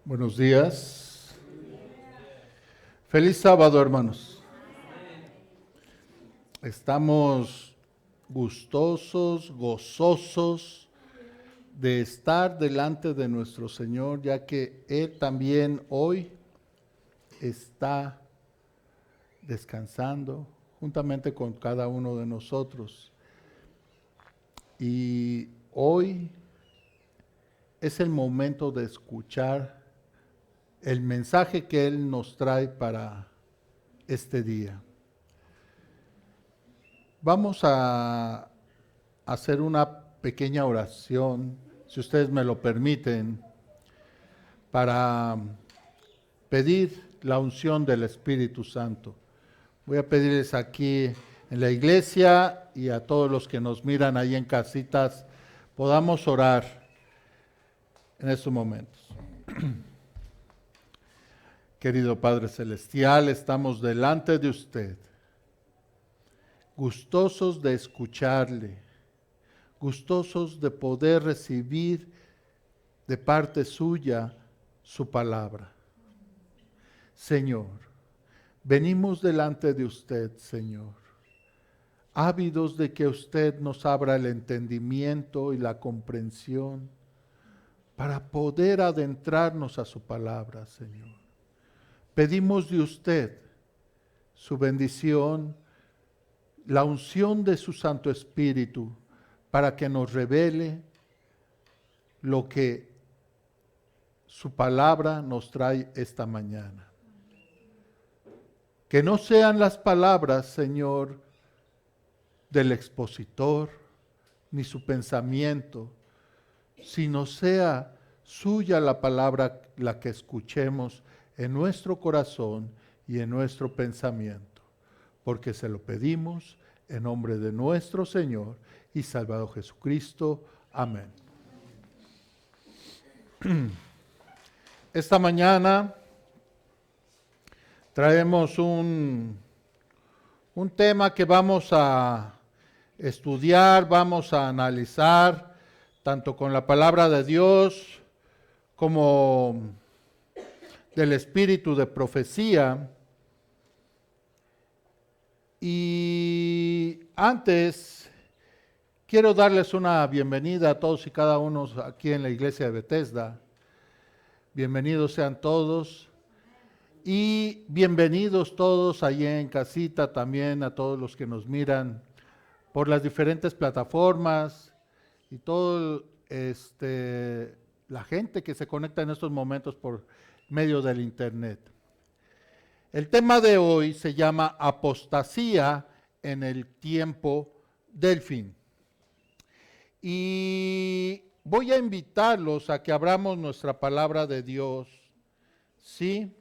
Buenos días. Feliz sábado, hermanos. Estamos gustosos, gozosos de estar delante de nuestro Señor, ya que Él también hoy está descansando juntamente con cada uno de nosotros. Y hoy es el momento de escuchar el mensaje que Él nos trae para este día. Vamos a hacer una pequeña oración, si ustedes me lo permiten, para pedir la unción del Espíritu Santo. Voy a pedirles aquí en la iglesia y a todos los que nos miran ahí en casitas, podamos orar en estos momentos. Querido Padre Celestial, estamos delante de usted, gustosos de escucharle, gustosos de poder recibir de parte suya su palabra. Señor, venimos delante de usted, Señor, ávidos de que usted nos abra el entendimiento y la comprensión para poder adentrarnos a su palabra, Señor. Pedimos de usted su bendición, la unción de su Santo Espíritu, para que nos revele lo que su palabra nos trae esta mañana. Que no sean las palabras, Señor, del expositor, ni su pensamiento, sino sea suya la palabra la que escuchemos en nuestro corazón y en nuestro pensamiento, porque se lo pedimos en nombre de nuestro Señor y Salvador Jesucristo. Amén. Esta mañana traemos un tema que vamos a estudiar, vamos a analizar, tanto con la palabra de Dios como del espíritu de profecía. Y antes quiero darles una bienvenida a todos y cada uno aquí en la iglesia de Bethesda. Bienvenidos sean todos y bienvenidos todos allá en casita también, a todos los que nos miran por las diferentes plataformas y todo la gente que se conecta en estos momentos por medio del internet. El tema de hoy se llama apostasía en el tiempo del fin. Y voy a invitarlos a que abramos nuestra palabra de Dios, ¿sí?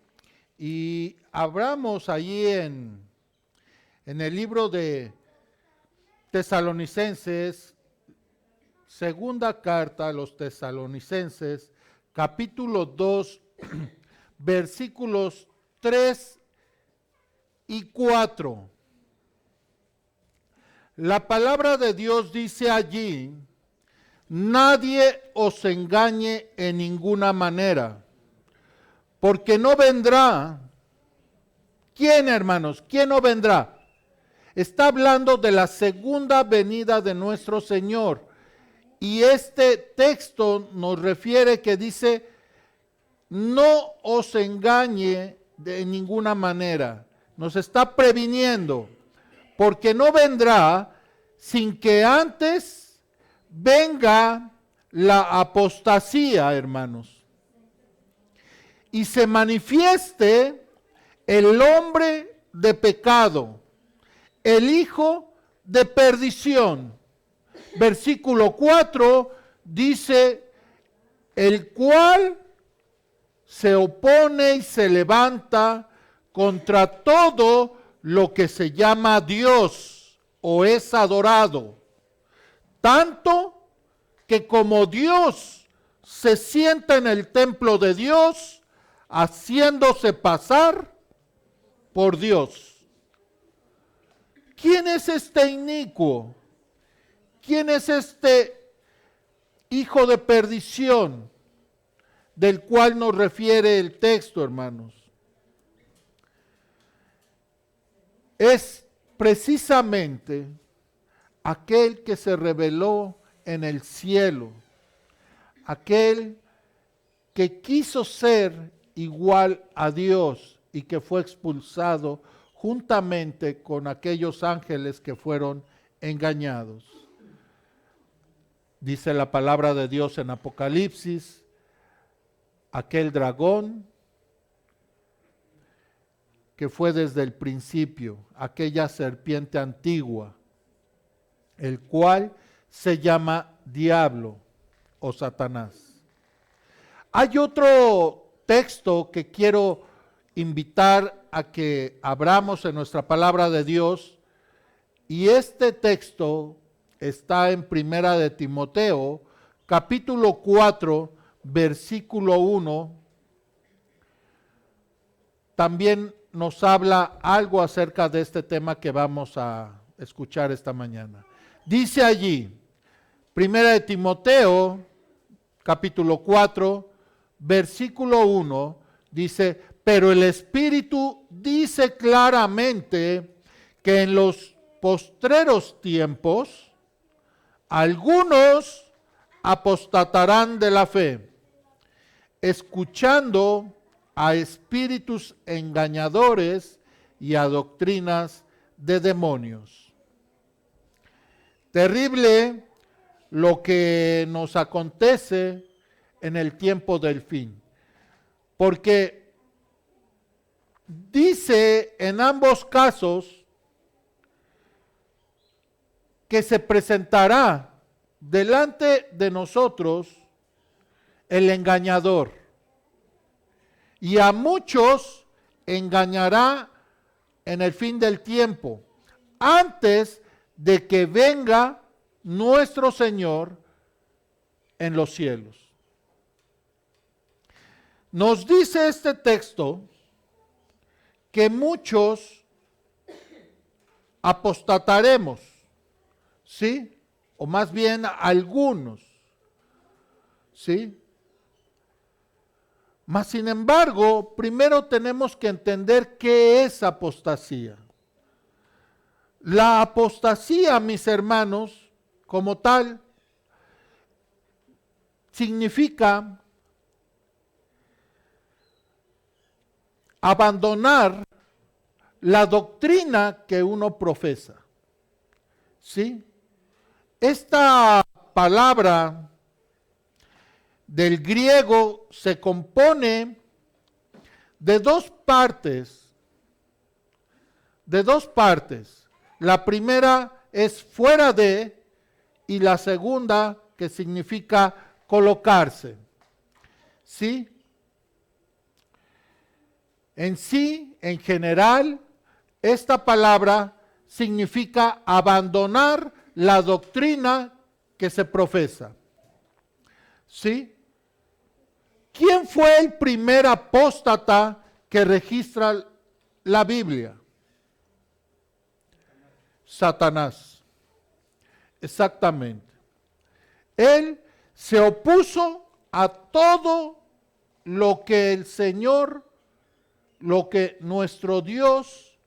Y abramos allí en el libro de Tesalonicenses, segunda carta a los Tesalonicenses, capítulo 2, versículos 3 y 4. La palabra de Dios dice allí: nadie os engañe en ninguna manera, porque no vendrá. ¿Quién, hermanos? ¿Quién no vendrá? Está hablando de la segunda venida de nuestro Señor. Y este texto nos refiere que dice: no os engañe de ninguna manera. Nos está previniendo, porque no vendrá sin que antes venga la apostasía, hermanos, y se manifieste el hombre de pecado, el hijo de perdición. Versículo 4 dice: el cual se opone y se levanta contra todo lo que se llama Dios o es adorado, tanto que como Dios se sienta en el templo de Dios, haciéndose pasar por Dios. ¿Quién es este inicuo? ¿Quién es este hijo de perdición, del cual nos refiere el texto, hermanos, es precisamente aquel que se rebeló en el cielo, aquel que quiso ser igual a Dios y que fue expulsado juntamente con aquellos ángeles que fueron engañados. Dice la palabra de Dios en Apocalipsis, aquel dragón que fue desde el principio, aquella serpiente antigua, el cual se llama Diablo o Satanás. Hay otro texto que quiero invitar a que abramos en nuestra palabra de Dios, y este texto está en Primera de Timoteo, capítulo 4, versículo 1. También nos habla algo acerca de este tema que vamos a escuchar esta mañana. Dice allí, Primera de Timoteo, capítulo 4, versículo 1, dice, pero el Espíritu dice claramente que en los postreros tiempos algunos apostatarán de la fe, escuchando a espíritus engañadores y a doctrinas de demonios. Terrible lo que nos acontece en el tiempo del fin, porque dice en ambos casos que se presentará delante de nosotros el engañador, y a muchos engañará en el fin del tiempo, antes de que venga nuestro Señor en los cielos. Nos dice este texto que muchos apostataremos, ¿sí? O más bien algunos, ¿sí? Mas sin embargo, primero tenemos que entender qué es apostasía. La apostasía, mis hermanos, como tal, significa abandonar la doctrina que uno profesa. ¿Sí? Esta palabra del griego se compone de dos partes. La primera es fuera de, y la segunda que significa colocarse. ¿Sí? En sí, en general, esta palabra significa abandonar la doctrina que se profesa. ¿Sí? ¿Quién fue el primer apóstata que registra la Biblia? Satanás. Exactamente. Él se opuso a todo lo que el Señor, lo que nuestro Dios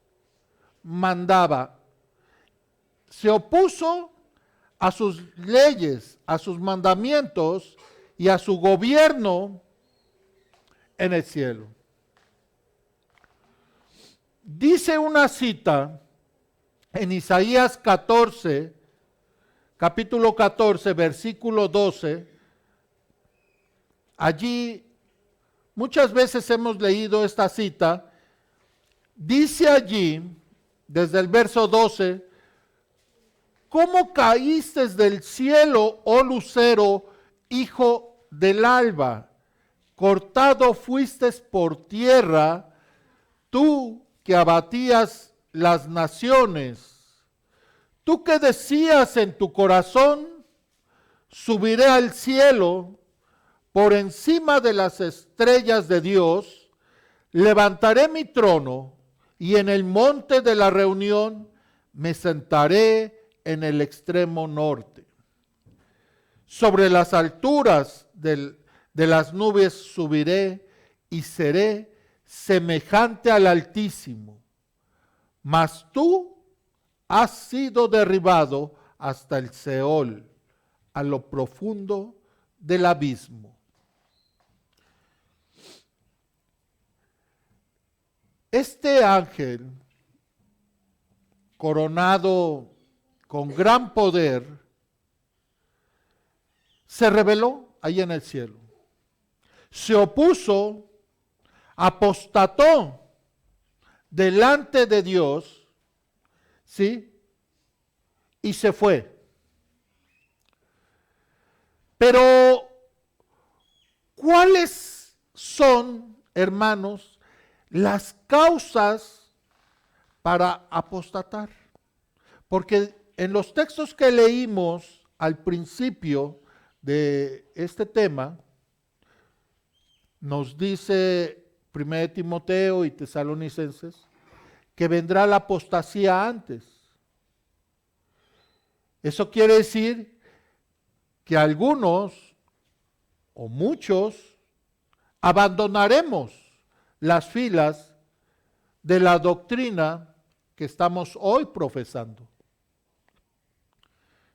mandaba. Se opuso a sus leyes, a sus mandamientos y a su gobierno en el cielo. Dice una cita en Isaías 14, capítulo 14, versículo 12. Allí muchas veces hemos leído esta cita. Dice allí, desde el verso 12, ¿cómo caíste del cielo, oh lucero, hijo del alba? Cortado fuiste por tierra, tú que abatías las naciones. Tú que decías en tu corazón, subiré al cielo, por encima de las estrellas de Dios, levantaré mi trono, y en el monte de la reunión me sentaré en el extremo norte. Sobre las alturas de las nubes subiré y seré semejante al Altísimo. Mas tú has sido derribado hasta el Seol, a lo profundo del abismo. Este ángel, coronado con gran poder, se rebeló ahí en el cielo. Se opuso, apostató delante de Dios, ¿sí? Y se fue. Pero, ¿cuáles son, hermanos, las causas para apostatar? Porque en los textos que leímos al principio de este tema, nos dice 1 Timoteo y Tesalonicenses que vendrá la apostasía antes. Eso quiere decir que algunos o muchos abandonaremos las filas de la doctrina que estamos hoy profesando.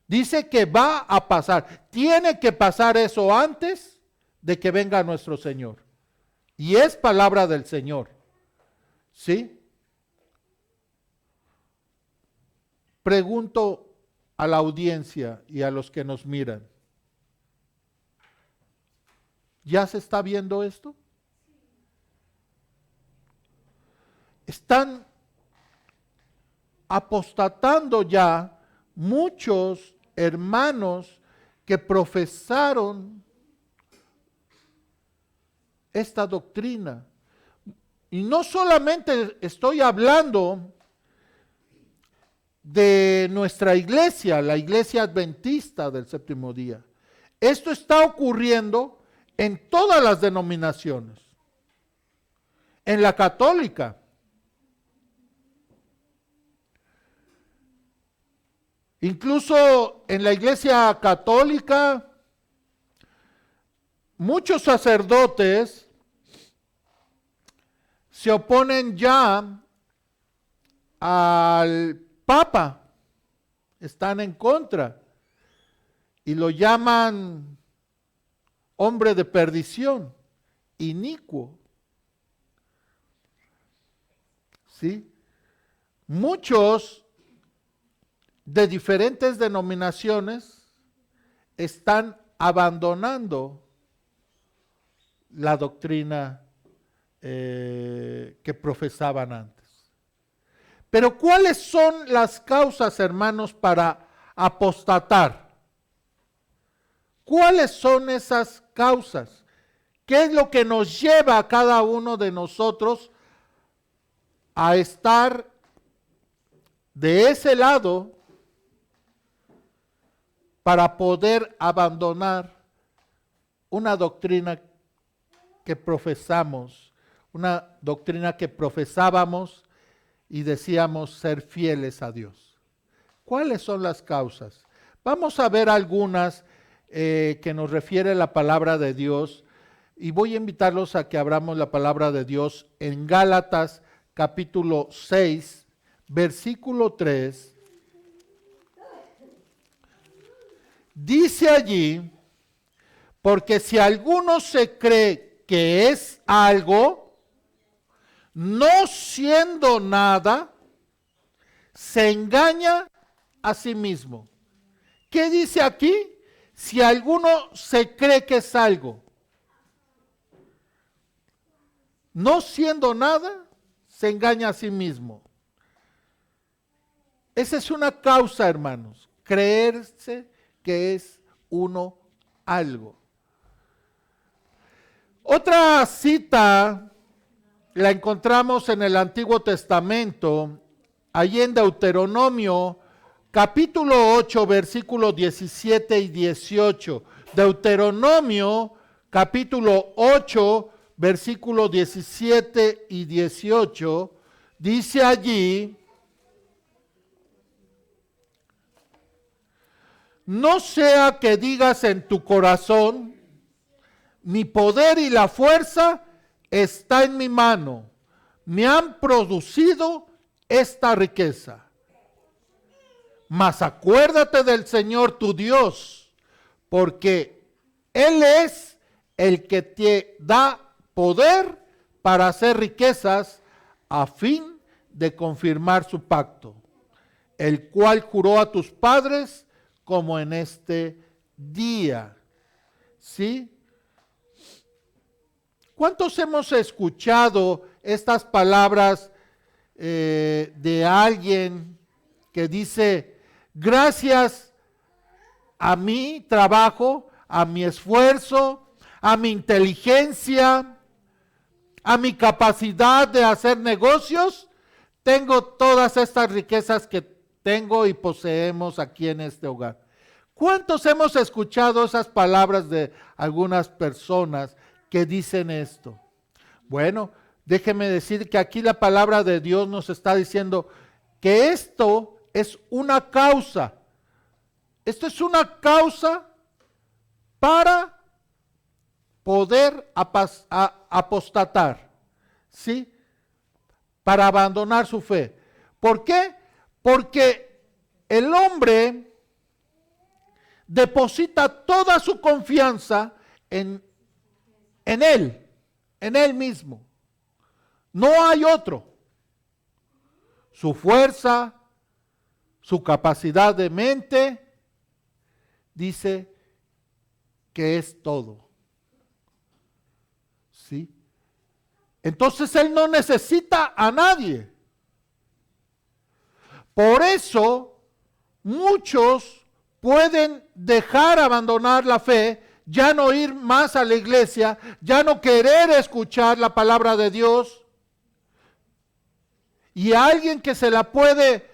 Dice que va a pasar, tiene que pasar eso antes de que venga nuestro Señor. Y es palabra del Señor. ¿Sí? Pregunto a la audiencia y a los que nos miran. ¿Ya se está viendo esto? Están apostatando ya muchos hermanos que profesaron esta doctrina. Y no solamente estoy hablando de nuestra iglesia, la iglesia adventista del séptimo día. Esto está ocurriendo en todas las denominaciones. En la católica. Incluso en la iglesia católica, muchos sacerdotes se oponen ya al Papa, están en contra y lo llaman hombre de perdición, inicuo. ¿Sí? Muchos de diferentes denominaciones están abandonando la doctrina que profesaban antes. Pero ¿cuáles son las causas, hermanos, para apostatar? ¿Cuáles son esas causas? ¿Qué es lo que nos lleva a cada uno de nosotros a estar de ese lado para poder abandonar una doctrina que profesamos, una doctrina que profesábamos y decíamos ser fieles a Dios? ¿Cuáles son las causas? Vamos a ver algunas que nos refiere la palabra de Dios y voy a invitarlos a que abramos la palabra de Dios en Gálatas capítulo 6, versículo 3. Dice allí, porque si alguno se cree que es algo, no siendo nada, se engaña a sí mismo. ¿Qué dice aquí? Si alguno se cree que es algo, no siendo nada, se engaña a sí mismo. Esa es una causa, hermanos, creerse que es uno algo. Otra cita la encontramos en el Antiguo Testamento, allí en Deuteronomio, capítulo 8, versículos 17 y 18. Deuteronomio, capítulo 8, versículos 17 y 18, dice allí: no sea que digas en tu corazón, mi poder y la fuerza está en mi mano, me han producido esta riqueza. Mas acuérdate del Señor tu Dios, porque Él es el que te da poder para hacer riquezas a fin de confirmar su pacto, el cual juró a tus padres como en este día. ¿Sí? ¿Cuántos hemos escuchado estas palabras de alguien que dice, gracias a mi trabajo, a mi esfuerzo, a mi inteligencia, a mi capacidad de hacer negocios, tengo todas estas riquezas que tengo y poseemos aquí en este hogar? ¿Cuántos hemos escuchado esas palabras de algunas personas que dicen esto? Bueno, déjeme decir que aquí la palabra de Dios nos está diciendo que esto es una causa. Esto es una causa para poder apostatar, ¿sí? Para abandonar su fe. ¿Por qué? Porque el hombre deposita toda su confianza en él mismo. No hay otro. Su fuerza, su capacidad de mente, dice que es todo. ¿Sí? Entonces él no necesita a nadie. Por eso muchos pueden dejar abandonar la fe, ya no ir más a la iglesia, ya no querer escuchar la palabra de Dios. Y a alguien que se la puede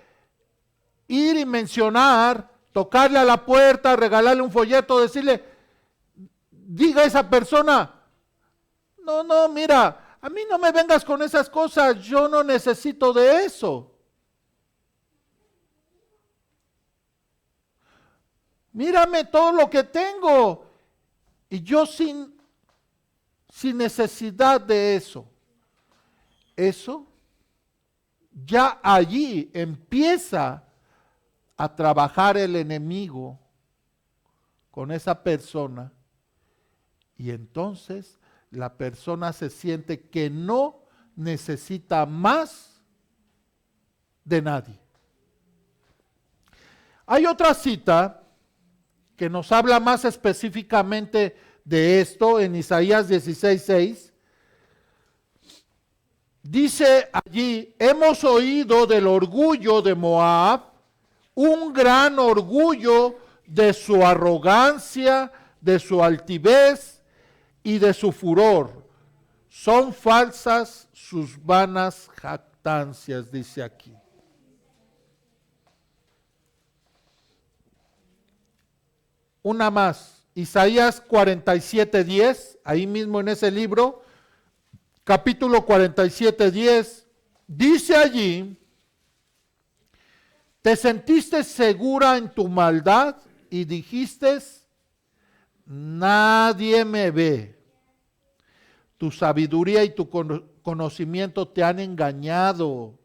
ir y mencionar, tocarle a la puerta, regalarle un folleto, decirle, diga a esa persona, no, mira, a mí no me vengas con esas cosas, yo no necesito de eso. Mírame todo lo que tengo. Y yo sin necesidad de eso. Eso ya allí empieza a trabajar el enemigo con esa persona. Y entonces la persona se siente que no necesita más de nadie. Hay otra cita que nos habla más específicamente de esto en Isaías 16:6. Dice allí, hemos oído del orgullo de Moab, un gran orgullo de su arrogancia, de su altivez y de su furor. Son falsas sus vanas jactancias, dice aquí. Una más, Isaías 47:10, ahí mismo en ese libro, capítulo 47:10, dice allí, te sentiste segura en tu maldad y dijiste, nadie me ve. Tu sabiduría y tu conocimiento te han engañado.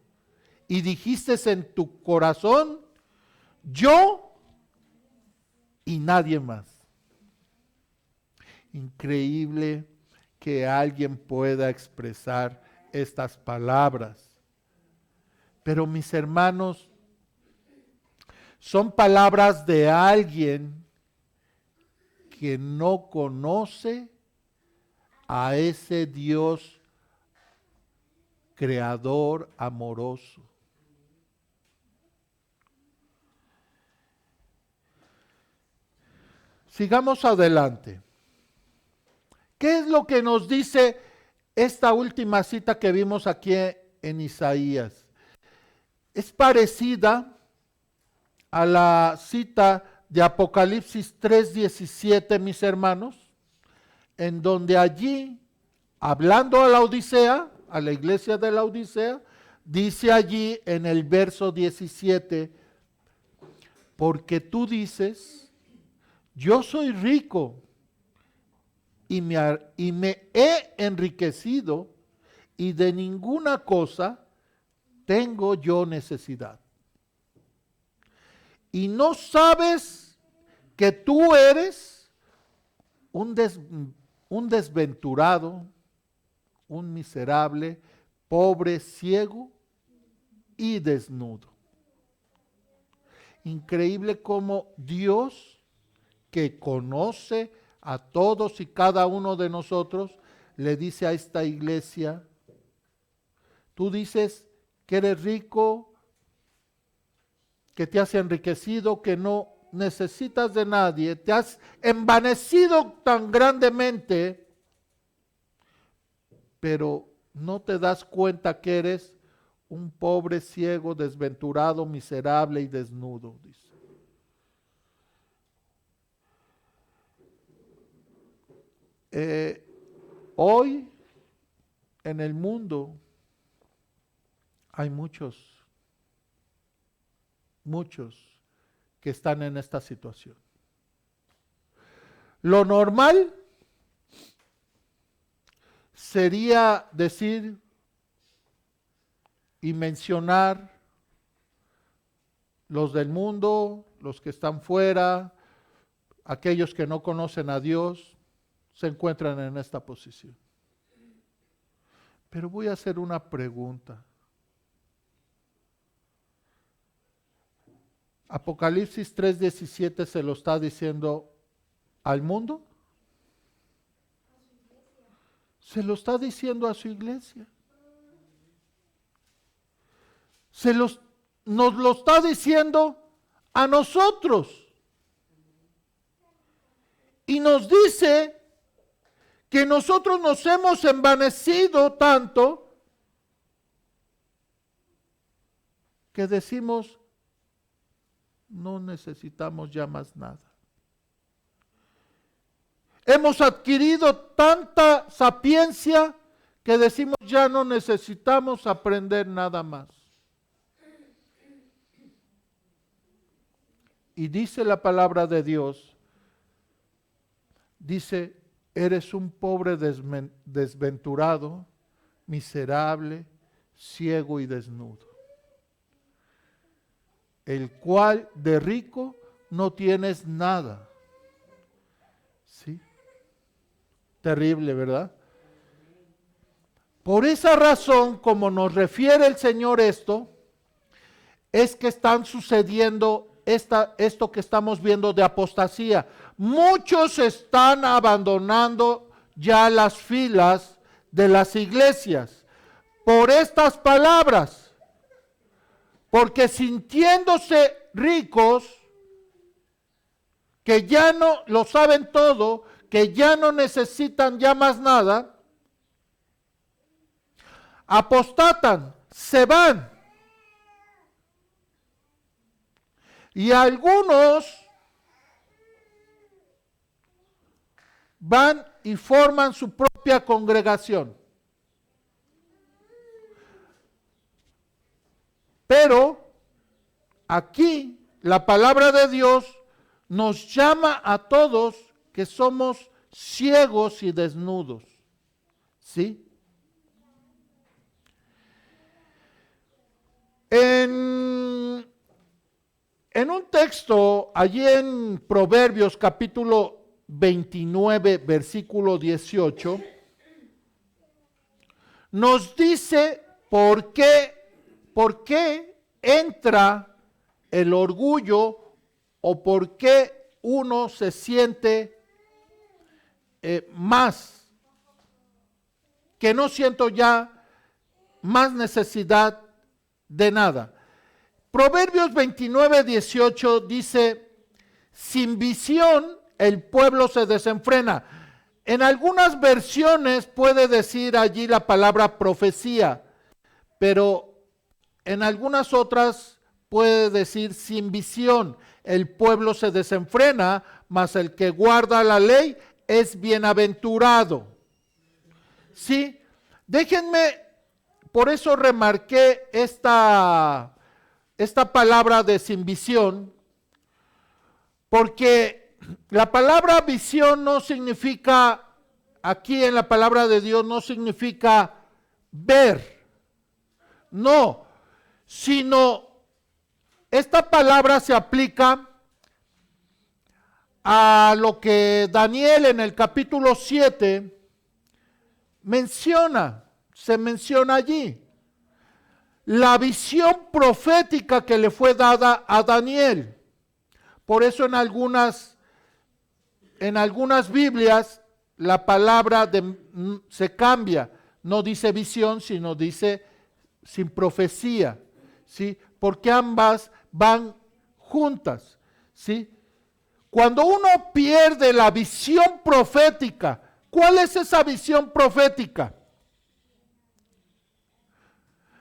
Y dijiste en tu corazón, yo y nadie más. Increíble que alguien pueda expresar estas palabras. Pero mis hermanos, son palabras de alguien que no conoce a ese Dios creador amoroso. Sigamos adelante. ¿Qué es lo que nos dice esta última cita que vimos aquí en Isaías? Es parecida a la cita de Apocalipsis 3:17, mis hermanos, en donde allí, hablando a la Odisea, a la iglesia de la Odisea, dice allí en el verso 17, porque tú dices, yo soy rico y me he enriquecido y de ninguna cosa tengo yo necesidad. Y no sabes que tú eres un desventurado, un miserable, pobre, ciego y desnudo. Increíble cómo Dios, que conoce a todos y cada uno de nosotros, le dice a esta iglesia: tú dices que eres rico, que te has enriquecido, que no necesitas de nadie, te has envanecido tan grandemente, pero no te das cuenta que eres un pobre, ciego, desventurado, miserable y desnudo, dice. Hoy en el mundo hay muchos que están en esta situación. Lo normal sería decir y mencionar los del mundo, los que están fuera, aquellos que no conocen a Dios, se encuentran en esta posición. Pero voy a hacer una pregunta. Apocalipsis 3:17 se lo está diciendo al mundo. Se lo está diciendo a su iglesia. Nos lo está diciendo a nosotros. Y nos dice que nosotros nos hemos envanecido tanto que decimos: no necesitamos ya más nada. Hemos adquirido tanta sapiencia que decimos: ya no necesitamos aprender nada más. Y dice la palabra de Dios, dice: eres un pobre desventurado, miserable, ciego y desnudo, el cual de rico no tienes nada. ¿Sí? Terrible, ¿verdad? Por esa razón, como nos refiere el Señor esto, es que están sucediendo esto que estamos viendo de apostasía. Muchos están abandonando ya las filas de las iglesias por estas palabras, porque sintiéndose ricos, que ya no lo saben todo, que ya no necesitan ya más nada, apostatan, se van. Y algunos van y forman su propia congregación. Pero aquí la palabra de Dios nos llama a todos que somos ciegos y desnudos. ¿Sí? En un texto, allí en Proverbios capítulo 29, versículo 18, nos dice por qué entra el orgullo o por qué uno se siente más, que no siento ya más necesidad de nada. Proverbios 29, 18 dice: sin visión el pueblo se desenfrena. En algunas versiones puede decir allí la palabra profecía, pero en algunas otras puede decir: sin visión el pueblo se desenfrena, mas el que guarda la ley es bienaventurado. Sí, déjenme, por eso remarqué esta palabra de sin visión, porque la palabra visión no significa, aquí en la palabra de Dios no significa ver, no, sino esta palabra se aplica a lo que Daniel en el capítulo 7 se menciona allí. La visión profética que le fue dada a Daniel. Por eso en algunas Biblias la palabra se cambia. No dice visión, sino dice sin profecía. ¿Sí? Porque ambas van juntas. ¿Sí? Cuando uno pierde la visión profética, ¿cuál es esa visión profética?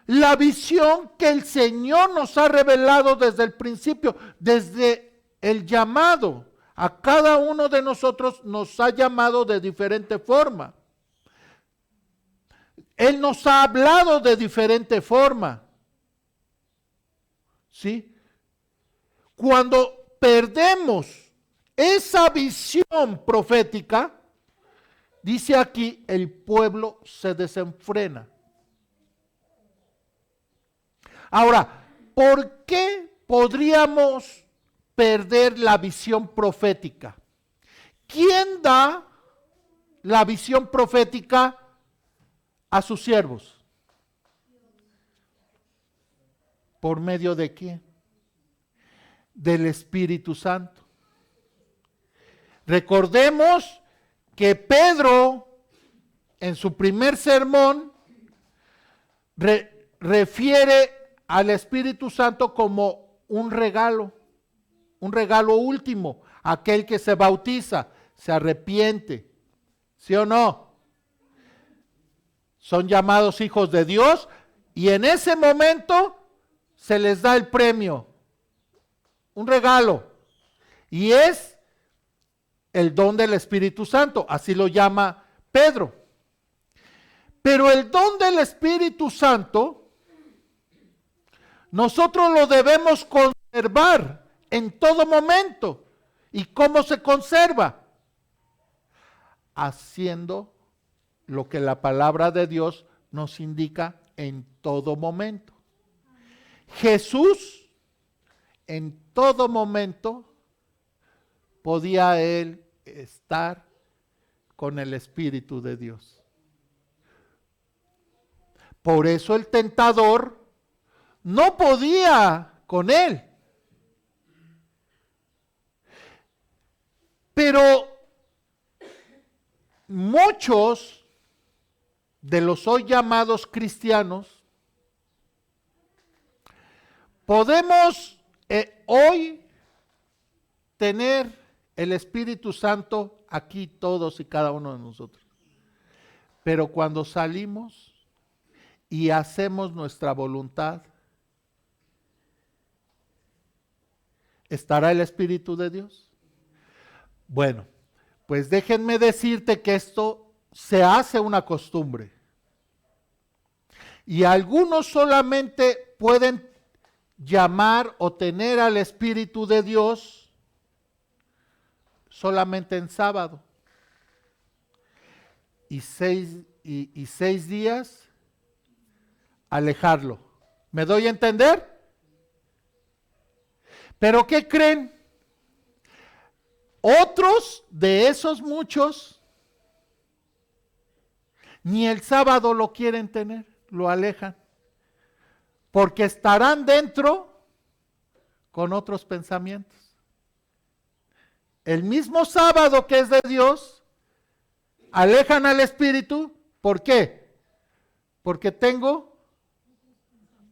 La visión que el Señor nos ha revelado desde el principio, desde el llamado. A cada uno de nosotros nos ha llamado de diferente forma. Él nos ha hablado de diferente forma. ¿Sí? Cuando perdemos esa visión profética, dice aquí, el pueblo se desenfrena. Ahora, ¿por qué podríamos perder la visión profética? ¿Quién da la visión profética a sus siervos? ¿Por medio de quién? Del Espíritu Santo. Recordemos que Pedro, en su primer sermón, refiere al Espíritu Santo como un regalo último, aquel que se bautiza, se arrepiente, ¿sí o no? Son llamados hijos de Dios y en ese momento se les da el premio, un regalo, y es el don del Espíritu Santo, así lo llama Pedro. Pero el don del Espíritu Santo, nosotros lo debemos conservar en todo momento. ¿Y cómo se conserva? Haciendo lo que la palabra de Dios nos indica en todo momento. Jesús, en todo momento, podía él estar con el Espíritu de Dios. Por eso el tentador no podía con él. Pero muchos de los hoy llamados cristianos podemos hoy tener el Espíritu Santo aquí todos y cada uno de nosotros. Pero cuando salimos y hacemos nuestra voluntad, ¿estará el Espíritu de Dios? Bueno, pues déjenme decirte que esto se hace una costumbre. Y algunos solamente pueden llamar o tener al Espíritu de Dios solamente en sábado. Y seis días alejarlo. ¿Me doy a entender? ¿Pero qué creen? Otros de esos muchos ni el sábado lo quieren tener, lo alejan, porque estarán dentro con otros pensamientos. El mismo sábado que es de Dios, alejan al Espíritu. ¿Por qué? Porque tengo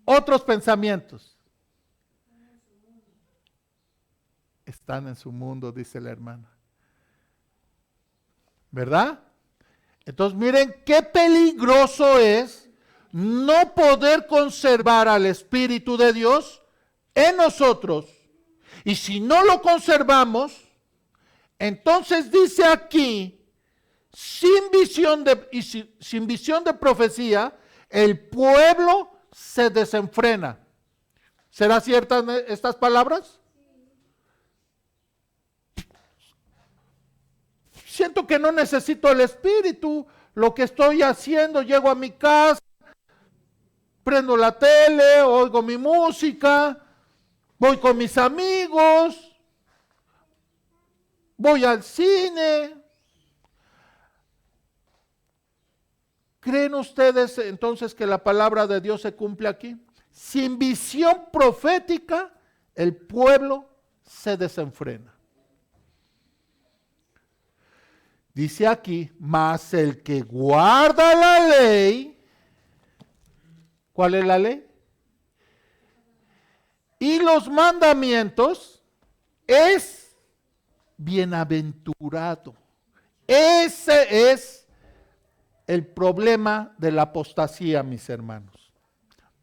otros pensamientos. Están en su mundo, dice la hermana. ¿Verdad? Entonces miren qué peligroso es no poder conservar al Espíritu de Dios en nosotros. Y si no lo conservamos, entonces dice aquí, sin visión de profecía, el pueblo se desenfrena. ¿Será ciertas estas palabras? siento que no necesito el Espíritu. Lo que estoy haciendo, llego a mi casa, prendo la tele, oigo mi música, voy con mis amigos, voy al cine. ¿Creen ustedes entonces que la palabra de Dios se cumple aquí? Sin visión profética, el pueblo se desenfrena. Dice aquí, mas el que guarda la ley, ¿cuál es la ley? Y los mandamientos, es bienaventurado. Ese es el problema de la apostasía, mis hermanos.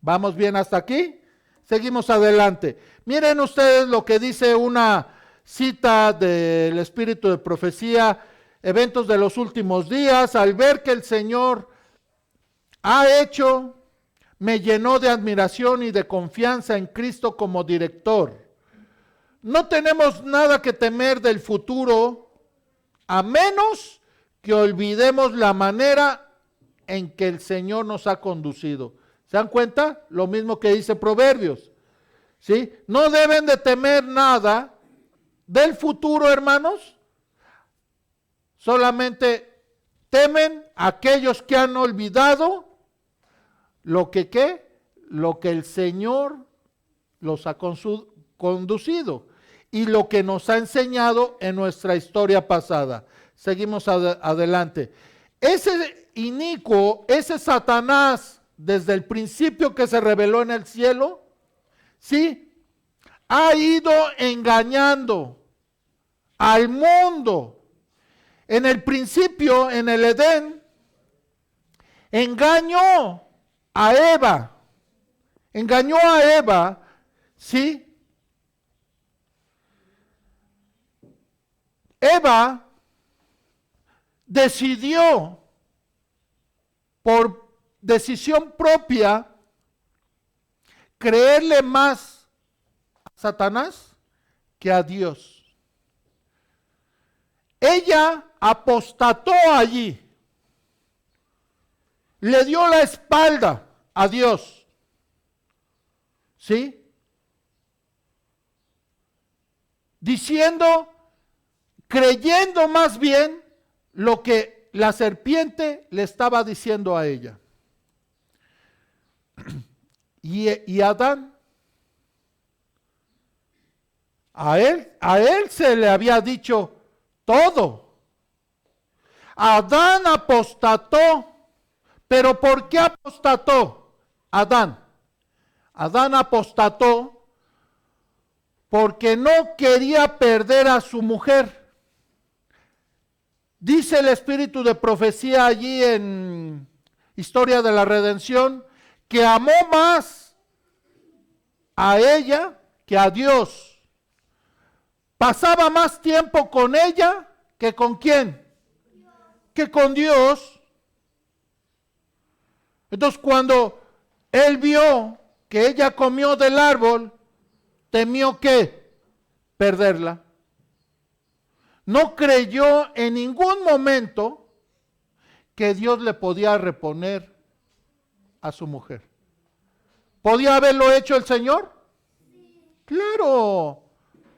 ¿Vamos bien hasta aquí? Seguimos adelante. Miren ustedes lo que dice una cita del Espíritu de Profecía, eventos de los últimos días. Al ver que el Señor ha hecho, me llenó de admiración y de confianza en Cristo como director. No tenemos nada que temer del futuro, a menos que olvidemos la manera en que el Señor nos ha conducido. ¿Se dan cuenta? Lo mismo que dice Proverbios. ¿Sí? No deben de temer nada del futuro, hermanos. Solamente temen aquellos que han olvidado lo que el Señor los ha conducido y lo que nos ha enseñado en nuestra historia pasada. Seguimos adelante. Ese inicuo, ese Satanás, desde el principio que se reveló en el cielo, ¿sí? Ha ido engañando al mundo. En el principio, en el Edén, engañó a Eva. Engañó a Eva, ¿sí? Eva decidió por decisión propia creerle más a Satanás que a Dios. Ella apostató allí, le dio la espalda a Dios, ¿sí? Diciendo, creyendo más bien lo que la serpiente le estaba diciendo a ella. Y Adán, a él se le había dicho todo. Adán apostató, pero ¿por qué apostató Adán? Adán apostató porque no quería perder a su mujer. Dice el Espíritu de Profecía allí en Historia de la Redención, que amó más a ella que a Dios. Pasaba más tiempo con ella que con ¿quién? Que con Dios. Entonces cuando él vio que ella comió del árbol, temió que perderla. No creyó en ningún momento que Dios le podía reponer a su mujer. ¿Podía haberlo hecho el Señor? Claro,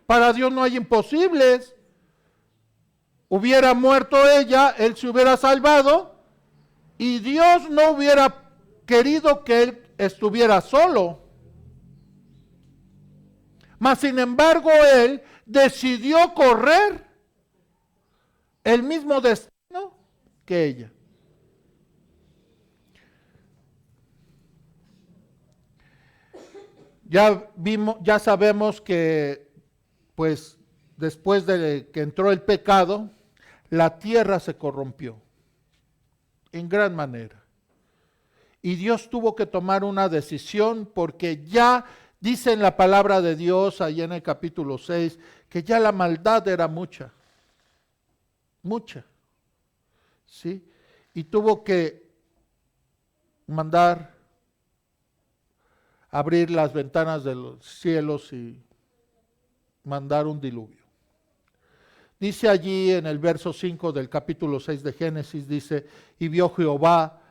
para Dios no hay imposibles. Hubiera muerto ella, él se hubiera salvado y Dios no hubiera querido que él estuviera solo. Mas sin embargo él decidió correr el mismo destino que ella. Ya sabemos que, pues, después de que entró el pecado, la tierra se corrompió en gran manera. Y Dios tuvo que tomar una decisión porque ya dice en la palabra de Dios, allá en el capítulo 6, que ya la maldad era mucha. Mucha. ¿Sí? Y tuvo que mandar abrir las ventanas de los cielos y mandar un diluvio. Dice allí en el verso 5 del capítulo 6 de Génesis, dice, y vio Jehová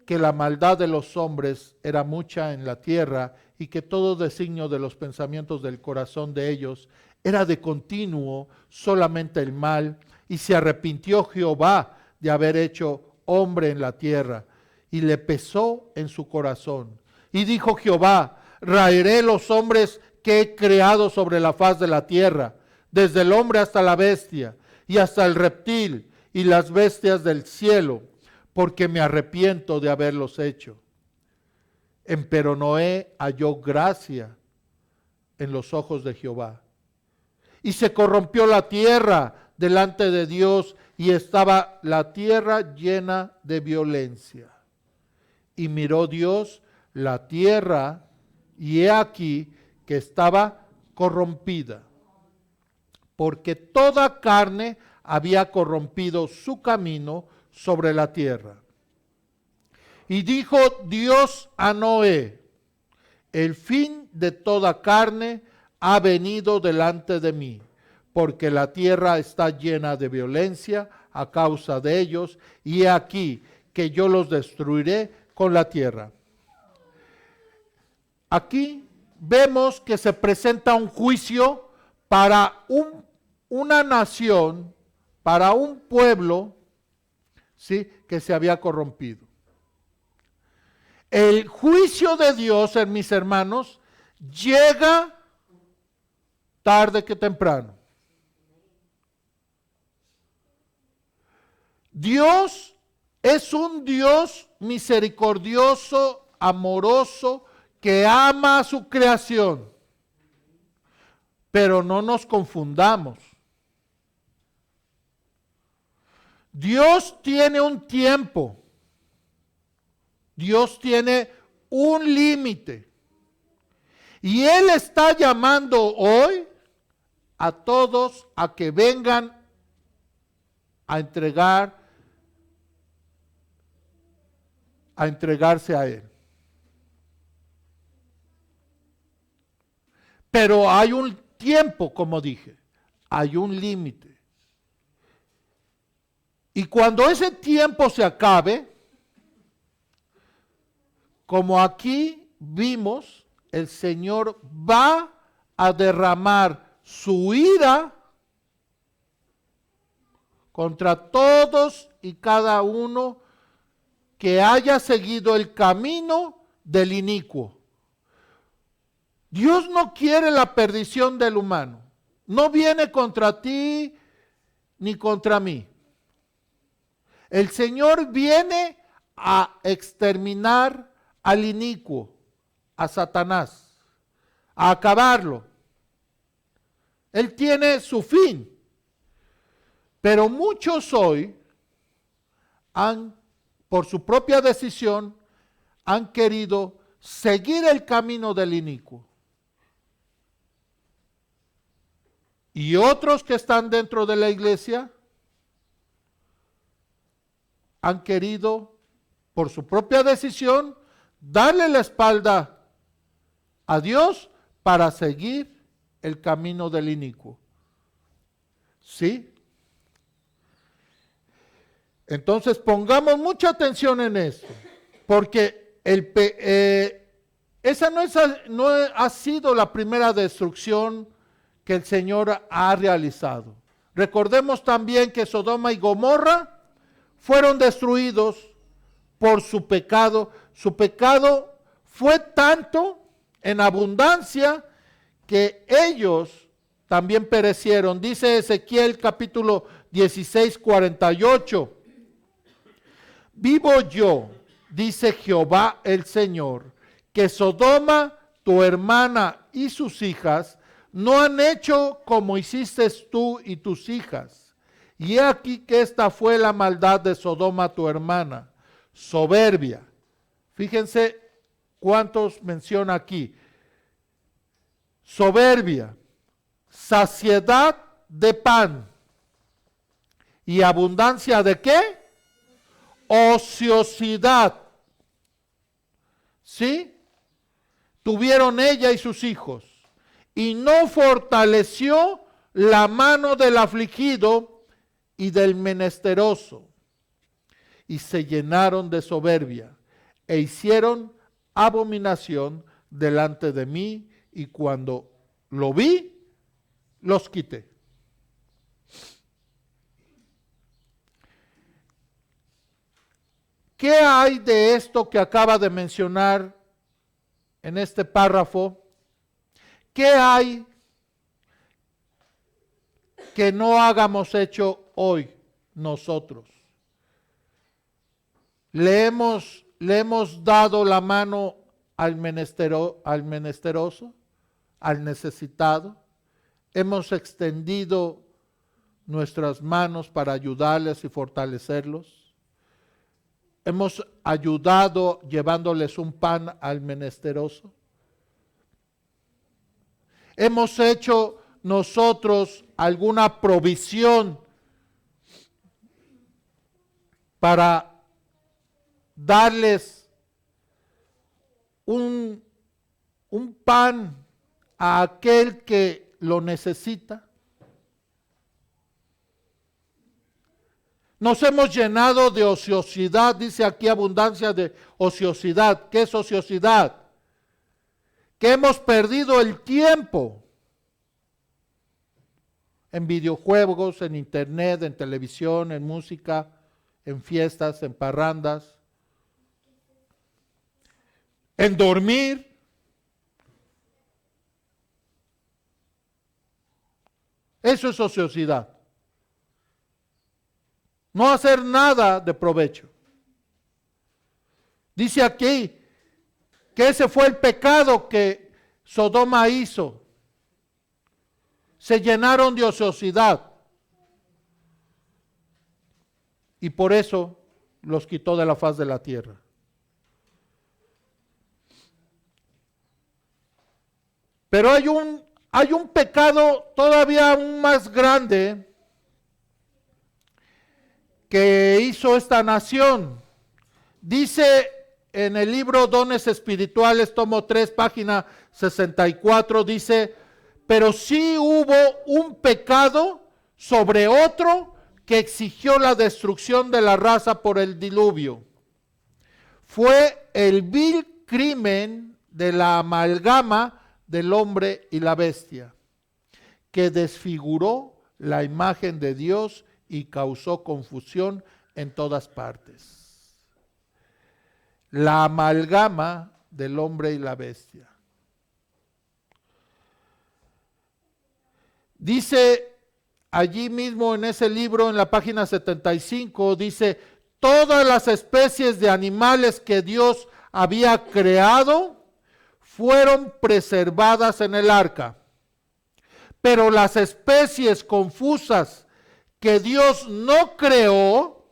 que la maldad de los hombres era mucha en la tierra y que todo designio de los pensamientos del corazón de ellos era de continuo solamente el mal, y se arrepintió Jehová de haber hecho hombre en la tierra, y le pesó en su corazón. Y dijo Jehová, raeré los hombres que he creado sobre la faz de la tierra, desde el hombre hasta la bestia, y hasta el reptil, y las bestias del cielo, porque me arrepiento de haberlos hecho. Empero Noé halló gracia en los ojos de Jehová. Y se corrompió la tierra delante de Dios, y estaba la tierra llena de violencia. Y miró Dios la tierra, y he aquí que estaba corrompida, porque toda carne había corrompido su camino sobre la tierra. Y dijo Dios a Noé, el fin de toda carne ha venido delante de mí, porque la tierra está llena de violencia a causa de ellos, y he aquí que yo los destruiré con la tierra. Aquí vemos que se presenta un juicio para una nación, para un pueblo, ¿sí?, que se había corrompido. El juicio de Dios, en mis hermanos, llega tarde que temprano. Dios es un Dios misericordioso, amoroso, que ama a su creación. Pero no nos confundamos. Dios tiene un tiempo. Dios tiene un límite. Y Él está llamando hoy a todos a que vengan a entregarse a Él. Pero hay un tiempo, como dije, hay un límite. Y cuando ese tiempo se acabe, como aquí vimos, el Señor va a derramar su ira contra todos y cada uno que haya seguido el camino del inicuo. Dios no quiere la perdición del humano. No viene contra ti ni contra mí. El Señor viene a exterminar al inicuo, a Satanás, a acabarlo. Él tiene su fin. Pero muchos hoy por su propia decisión, han querido seguir el camino del inicuo. Y otros que están dentro de la iglesia han querido, por su propia decisión, darle la espalda a Dios para seguir el camino del inicuo. ¿Sí? Entonces pongamos mucha atención en esto, porque esa no ha sido la primera destrucción que el Señor ha realizado. Recordemos también que Sodoma y Gomorra fueron destruidos por su pecado. Su pecado fue tanto en abundancia que ellos también perecieron. Dice Ezequiel capítulo 16, 48. Vivo yo, dice Jehová el Señor, que Sodoma, tu hermana y sus hijas, no han hecho como hiciste tú y tus hijas. Y he aquí que esta fue la maldad de Sodoma, tu hermana, soberbia. Fíjense cuántos menciona aquí. Soberbia, saciedad de pan y abundancia de ¿qué? Ociosidad. ¿Sí? Tuvieron ella y sus hijos, y no fortaleció la mano del afligido y del menesteroso, y se llenaron de soberbia, e hicieron abominación delante de mí, y cuando lo vi, los quité. ¿Qué hay de esto que acaba de mencionar en este párrafo? ¿Qué hay que no hagamos hecho hoy nosotros? Le hemos dado la mano al menesteroso, al necesitado. Hemos extendido nuestras manos para ayudarles y fortalecerlos. Hemos ayudado llevándoles un pan al menesteroso. Hemos hecho nosotros alguna provisión para darles un pan a aquel que lo necesita. Nos hemos llenado de ociosidad, dice aquí abundancia de ociosidad. ¿Qué es ociosidad? Que hemos perdido el tiempo en videojuegos, en internet, en televisión, en música, en fiestas, en parrandas, en dormir. Eso es ociosidad. No hacer nada de provecho. Dice aquí que ese fue el pecado que Sodoma hizo. Se llenaron de ociosidad. Y por eso los quitó de la faz de la tierra. Pero hay un pecado todavía aún más grande que hizo esta nación. Dice en el libro Dones Espirituales, tomo 3, página 64, dice: pero sí hubo un pecado sobre otro que exigió la destrucción de la raza por el diluvio. Fue el vil crimen de la amalgama del hombre y la bestia, que desfiguró la imagen de Dios y causó confusión en todas partes. La amalgama del hombre y la bestia. Dice allí mismo en ese libro, en la página 75, dice: todas las especies de animales que Dios había creado fueron preservadas en el arca, pero las especies confusas que Dios no creó,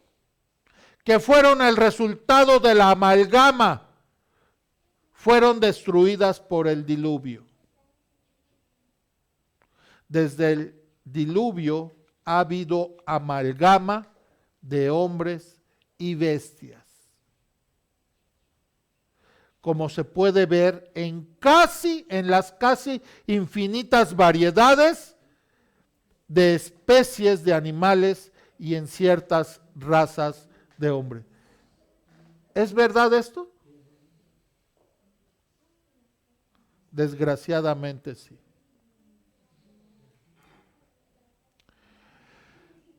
que fueron el resultado de la amalgama, fueron destruidas por el diluvio. Desde el diluvio ha habido amalgama de hombres y bestias, como se puede ver en las casi infinitas variedades de especies de animales y en ciertas razas de hombres. ¿Es verdad esto? Desgraciadamente sí.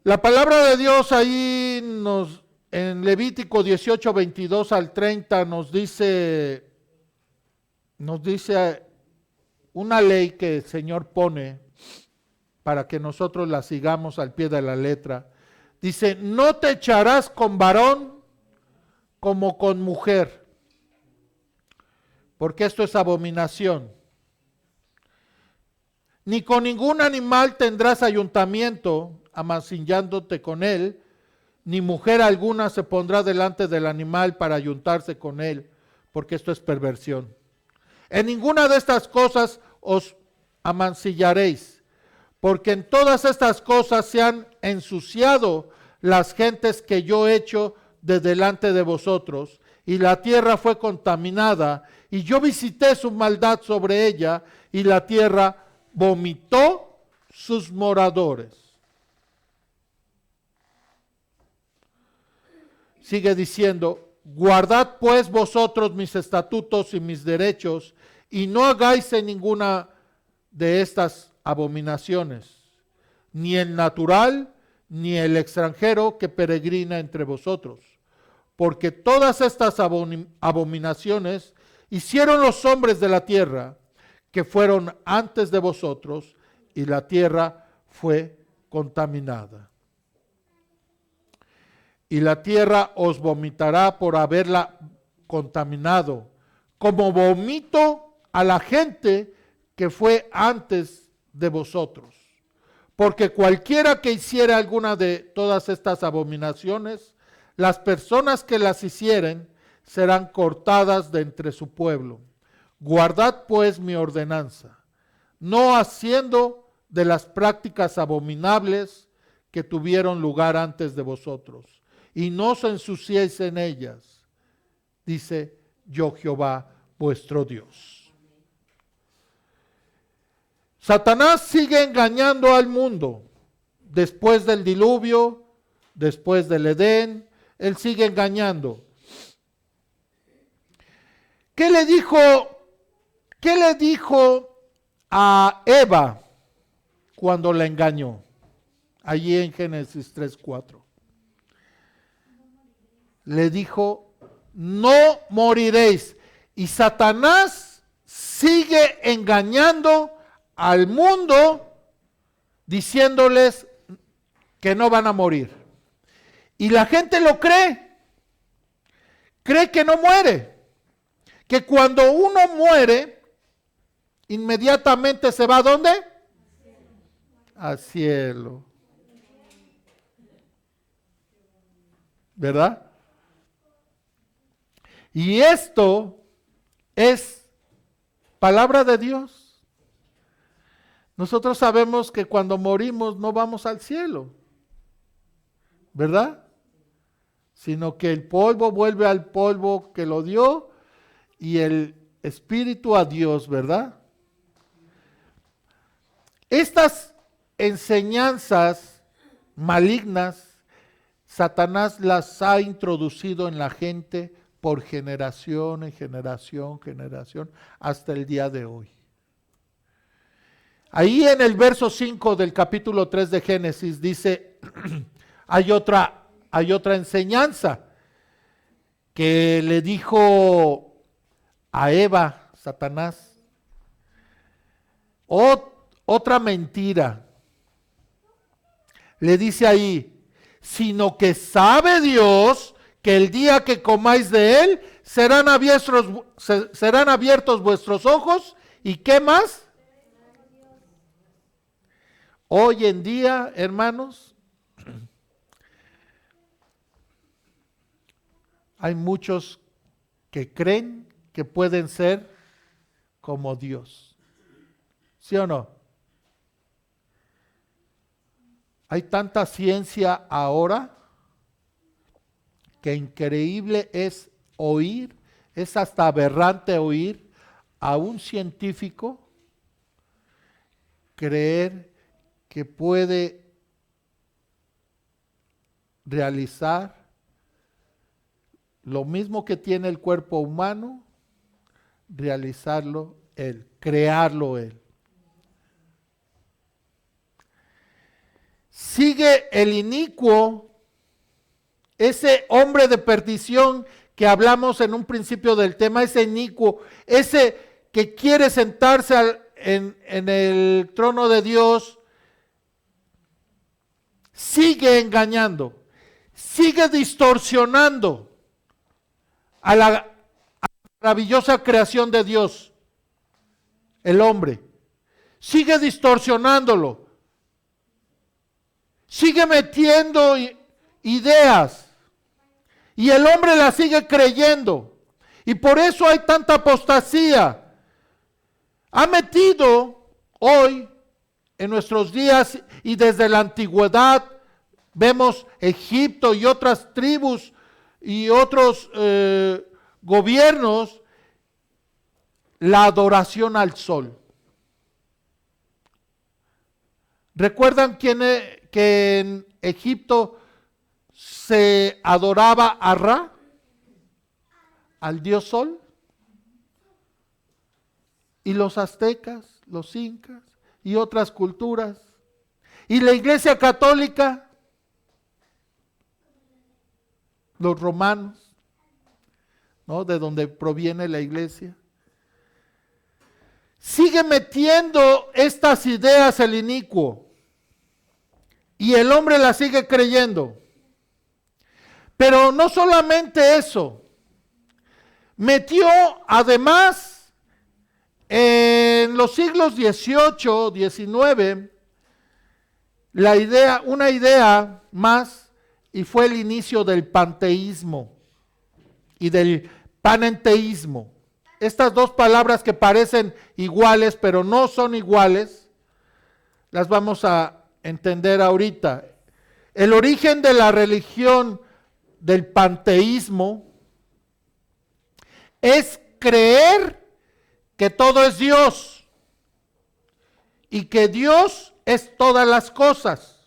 La palabra de Dios ahí en Levítico 18, 22 al 30 nos dice una ley que el Señor pone para que nosotros la sigamos al pie de la letra. Dice: no te echarás con varón como con mujer, porque esto es abominación. Ni con ningún animal tendrás ayuntamiento, amancillándote con él, ni mujer alguna se pondrá delante del animal para ayuntarse con él, porque esto es perversión. En ninguna de estas cosas os amancillaréis, porque en todas estas cosas se han ensuciado las gentes que yo he hecho de delante de vosotros, y la tierra fue contaminada, y yo visité su maldad sobre ella, y la tierra vomitó sus moradores. Sigue diciendo, guardad pues vosotros mis estatutos y mis derechos, y no hagáis en ninguna de estas abominaciones, ni el natural, ni el extranjero que peregrina entre vosotros. Porque todas estas abominaciones hicieron los hombres de la tierra, que fueron antes de vosotros, y la tierra fue contaminada. Y la tierra os vomitará por haberla contaminado, como vomito a la gente que fue antes de vosotros. Porque cualquiera que hiciera alguna de todas estas abominaciones, las personas que las hicieren serán cortadas de entre su pueblo. Guardad pues mi ordenanza, no haciendo de las prácticas abominables que tuvieron lugar antes de vosotros, y no os ensuciéis en ellas, dice yo Jehová vuestro Dios. Satanás sigue engañando al mundo. Después del diluvio, después del Edén, él sigue engañando. ¿Qué le dijo a Eva cuando la engañó? Allí en Génesis 3:4. Le dijo, no moriréis. Y Satanás sigue engañando al mundo diciéndoles que no van a morir. Y la gente lo cree. Cree que no muere. Que cuando uno muere, inmediatamente se va ¿a dónde? Al cielo. ¿Verdad? Y esto es palabra de Dios. Nosotros sabemos que cuando morimos no vamos al cielo, ¿verdad? Sino que el polvo vuelve al polvo que lo dio y el espíritu a Dios, ¿verdad? Estas enseñanzas malignas, Satanás las ha introducido en la gente por generación en generación, hasta el día de hoy. Ahí en el verso 5 del capítulo 3 de Génesis dice, hay otra enseñanza que le dijo a Eva, Satanás. Otra mentira. Le dice ahí, sino que sabe Dios que el día que comáis de él serán abiertos vuestros ojos. ¿Y qué más? Hoy en día, hermanos, hay muchos que creen que pueden ser como Dios. ¿Sí o no? Hay tanta ciencia ahora que increíble es oír, es hasta aberrante oír a un científico creer que puede realizar lo mismo que tiene el cuerpo humano, realizarlo él, crearlo él. Sigue el inicuo, ese hombre de perdición que hablamos en un principio del tema, ese inicuo, ese que quiere sentarse en el trono de Dios, sigue engañando, sigue distorsionando a la maravillosa creación de Dios, el hombre. Sigue distorsionándolo. Sigue metiendo ideas. Y el hombre las sigue creyendo. Y por eso hay tanta apostasía. Ha metido hoy, en nuestros días y desde la antigüedad, vemos Egipto y otras tribus y otros gobiernos, la adoración al sol. ¿Recuerdan que en Egipto se adoraba a Ra, al dios Sol? Y los aztecas, los incas y otras culturas. Y la Iglesia Católica, los romanos, ¿no? De donde proviene la Iglesia. Sigue metiendo estas ideas el inicuo. Y el hombre las sigue creyendo. Pero no solamente eso. Metió además en los siglos XVIII, XIX, una idea más, y fue el inicio del panteísmo y del panenteísmo. Estas dos palabras que parecen iguales, pero no son iguales, las vamos a entender ahorita. El origen de la religión del panteísmo es creer que todo es Dios y que Dios es todas las cosas.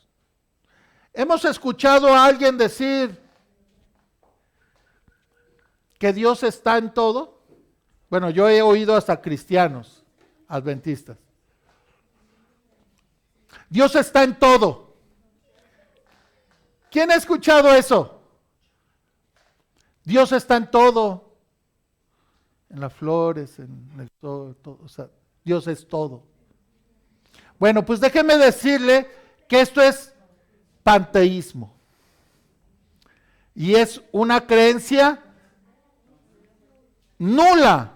Hemos escuchado a alguien decir que Dios está en todo. Bueno, yo he oído hasta cristianos adventistas. Dios está en todo. ¿Quién ha escuchado eso? Dios está en todo. En las flores, en el sol, todo, o sea, Dios es todo. Bueno, pues déjeme decirle que esto es panteísmo. Y es una creencia nula,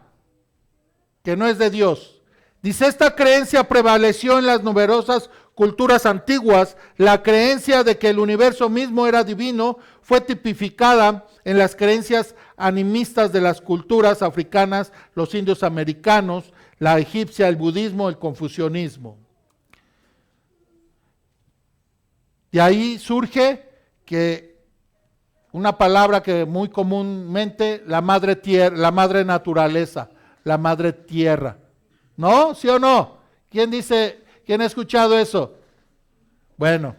que no es de Dios. Dice, esta creencia prevaleció en las numerosas culturas antiguas. La creencia de que el universo mismo era divino fue tipificada en las creencias animistas de las culturas africanas, los indios americanos, la egipcia, el budismo, el confucianismo. De ahí surge que una palabra que muy comúnmente, la madre tierra, la madre naturaleza, la madre tierra. ¿No? ¿Sí o no? ¿Quién dice, quién ha escuchado eso? Bueno,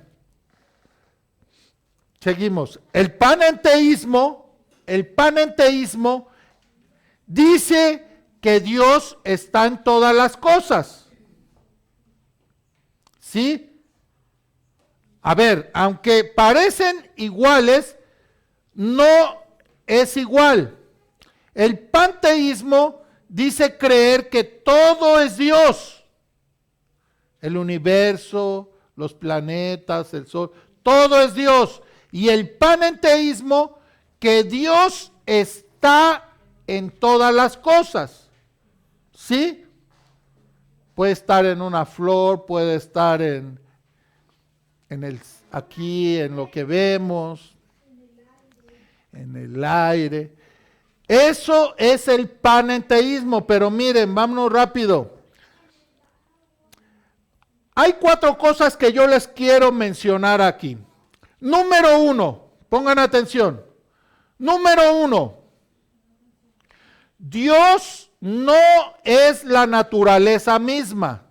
seguimos. El panenteísmo dice que Dios está en todas las cosas. ¿Sí? A ver, aunque parecen iguales, no es igual. El panteísmo dice creer que todo es Dios. El universo, los planetas, el sol, todo es Dios. Y el panenteísmo, que Dios está en todas las cosas. ¿Sí? Puede estar en una flor, puede estar aquí, en lo que vemos, en el aire. Eso es el panenteísmo, pero miren, vámonos rápido. Hay 4 cosas que yo les quiero mencionar aquí. Número 1, pongan atención. Número 1, Dios no es la naturaleza misma.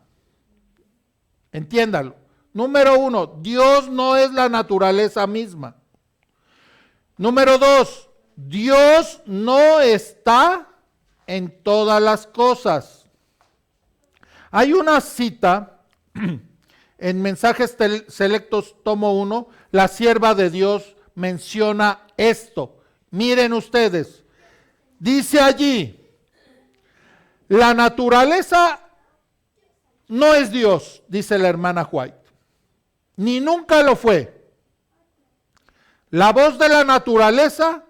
Entiéndalo. Número 1, Dios no es la naturaleza misma. Número 2, Dios no está en todas las cosas. Hay una cita en Mensajes Selectos, tomo 1, la sierva de Dios menciona esto. Miren ustedes, dice allí, la naturaleza no es Dios, dice la hermana White, ni nunca lo fue. La voz de la naturaleza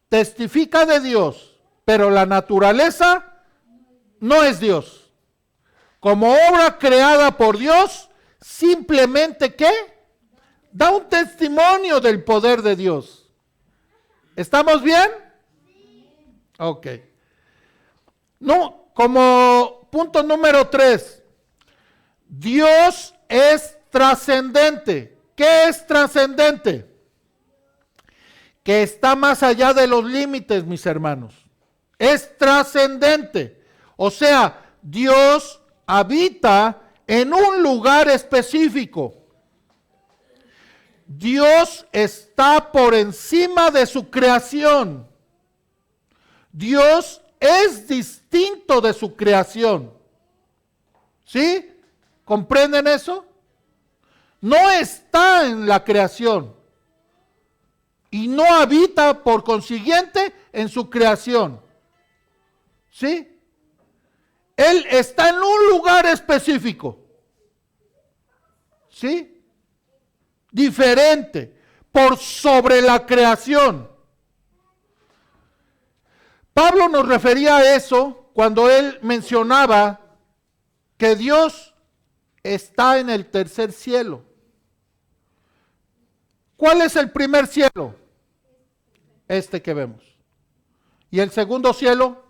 testifica de Dios, pero la naturaleza no es Dios. Como obra creada por Dios, simplemente ¿qué? Da un testimonio del poder de Dios. ¿Estamos bien? Ok. No, como punto número 3, Dios es trascendente. ¿Qué es trascendente? Que está más allá de los límites, mis hermanos. Es trascendente. O sea, Dios habita en un lugar específico. Dios está por encima de su creación. Dios es distinto de su creación. ¿Sí? ¿Comprenden eso? No está en la creación y no habita por consiguiente en su creación. ¿Sí? Él está en un lugar específico. ¿Sí? Diferente, por sobre la creación. Pablo nos refería a eso cuando él mencionaba que Dios está en el tercer cielo. ¿Cuál es el primer cielo? Este que vemos. ¿Y el segundo cielo?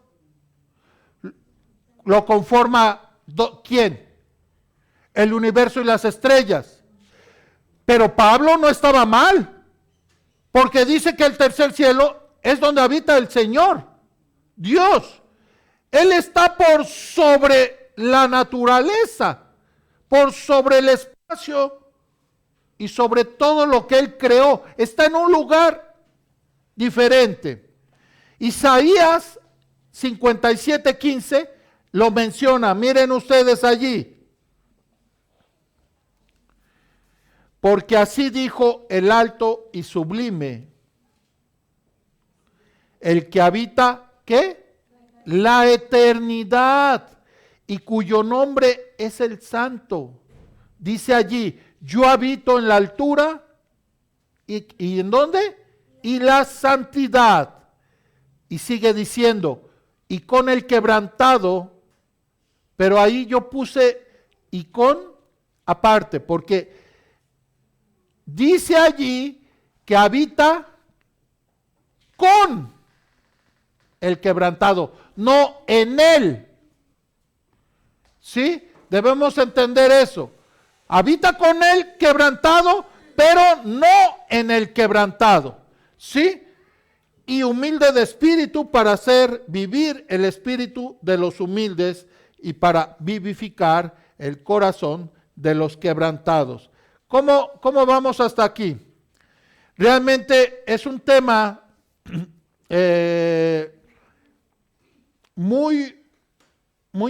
Lo conforma ¿quién? El universo y las estrellas. Pero Pablo no estaba mal, porque dice que el tercer cielo es donde habita el Señor, Dios. Él está por sobre la naturaleza, por sobre el espacio y sobre todo lo que Él creó. Está en un lugar diferente. Isaías 57:15 lo menciona. Miren ustedes allí. Porque así dijo el alto y sublime, el que habita, ¿qué? La eternidad, y cuyo nombre es el Santo. Dice allí, yo habito en la altura, ¿y en dónde? Y la santidad. Y sigue diciendo, y con el quebrantado, pero ahí yo puse y con aparte, porque dice allí que habita con el quebrantado, no en él. ¿Sí? Debemos entender eso. Habita con el quebrantado, pero no en el quebrantado. ¿Sí? Y humilde de espíritu para hacer vivir el espíritu de los humildes y para vivificar el corazón de los quebrantados. ¿Cómo vamos hasta aquí? Realmente es un tema muy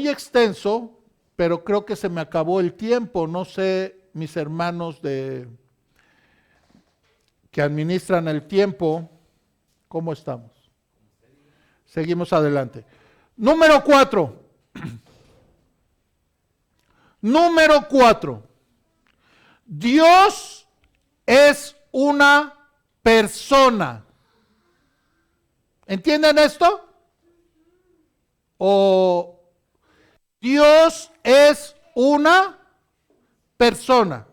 extenso, pero creo que se me acabó el tiempo. No sé, mis hermanos que administran el tiempo, ¿cómo estamos? Seguimos adelante. Número 4. Número 4. Dios es una persona. ¿Entienden esto? O Dios es una persona.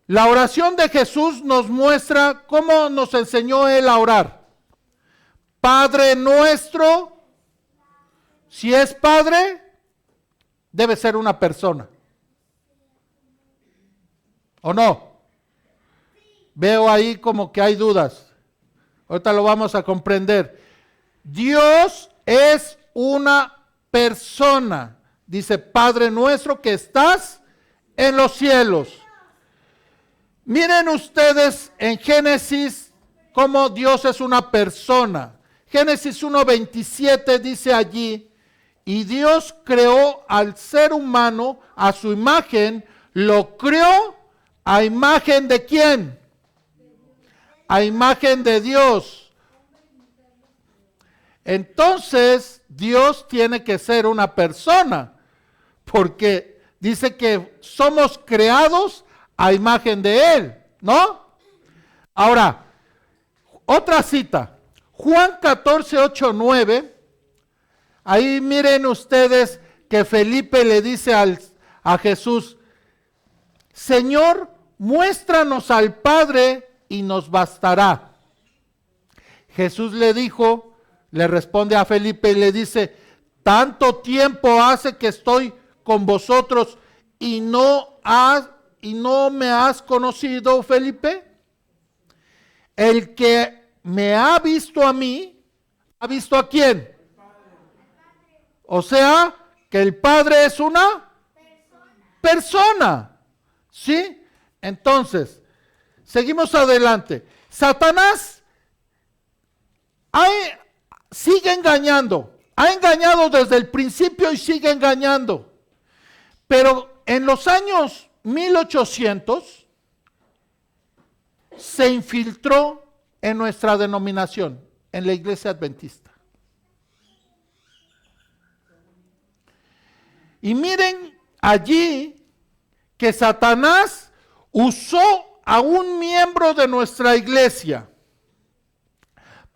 La oración de Jesús nos muestra cómo nos enseñó Él a orar. Padre nuestro, si es Padre, debe ser una persona. ¿O no? Veo ahí como que hay dudas. Ahorita lo vamos a comprender. Dios es una persona. Dice, Padre nuestro que estás en los cielos. Miren ustedes en Génesis cómo Dios es una persona. Génesis 1:27 dice allí, y Dios creó al ser humano a su imagen, lo creó a imagen de ¿quién? A imagen de Dios. Entonces, Dios tiene que ser una persona, porque dice que somos creados a imagen de Él, ¿no? Ahora, otra cita, Juan 14:8-9, ahí miren ustedes que Felipe le dice a Jesús, Señor, muéstranos al Padre y nos bastará. Jesús le dijo, le responde a Felipe y le dice, tanto tiempo hace que estoy con vosotros y no me has conocido, Felipe. El que me ha visto a mí, ¿ha visto a quién? O sea, que el Padre es una persona. ¿Sí? Entonces, seguimos adelante. Satanás sigue engañando. Ha engañado desde el principio y sigue engañando. Pero en los años 1800 se infiltró en nuestra denominación, en la Iglesia Adventista. Y miren allí que Satanás usó a un miembro de nuestra iglesia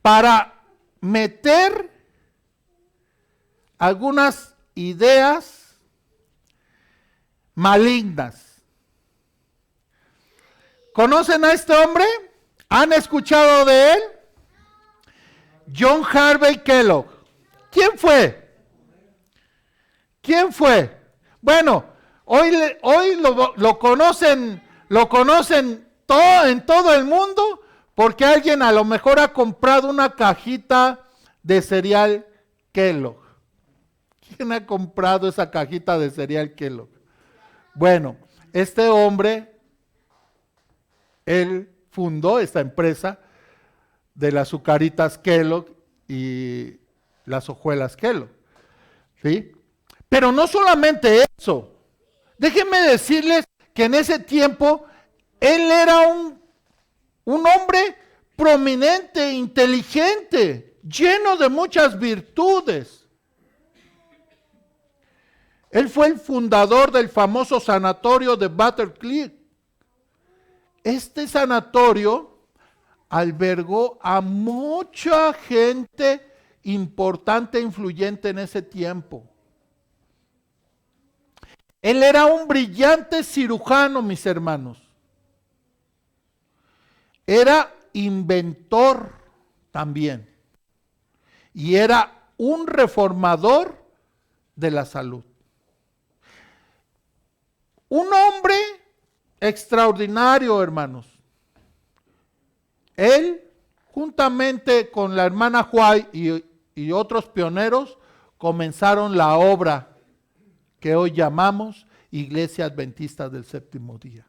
para meter algunas ideas malignas. ¿Conocen a este hombre? ¿Han escuchado de él? John Harvey Kellogg. ¿Quién fue? ¿Quién fue? Bueno, hoy lo conocen en todo el mundo porque alguien a lo mejor ha comprado una cajita de cereal Kellogg. ¿Quién ha comprado esa cajita de cereal Kellogg? Bueno, este hombre, él fundó esta empresa de las azucaritas Kellogg y las hojuelas Kellogg, ¿sí? Pero no solamente eso. Déjenme decirles que en ese tiempo él era un hombre prominente, inteligente, lleno de muchas virtudes. Él fue el fundador del famoso sanatorio de Battle Creek. Este sanatorio albergó a mucha gente importante e influyente en ese tiempo. Él era un brillante cirujano, mis hermanos. Era inventor también. Y era un reformador de la salud. Un hombre extraordinario, hermanos. Él, juntamente con la hermana White y otros pioneros, comenzaron la obra que hoy llamamos Iglesia Adventista del Séptimo Día.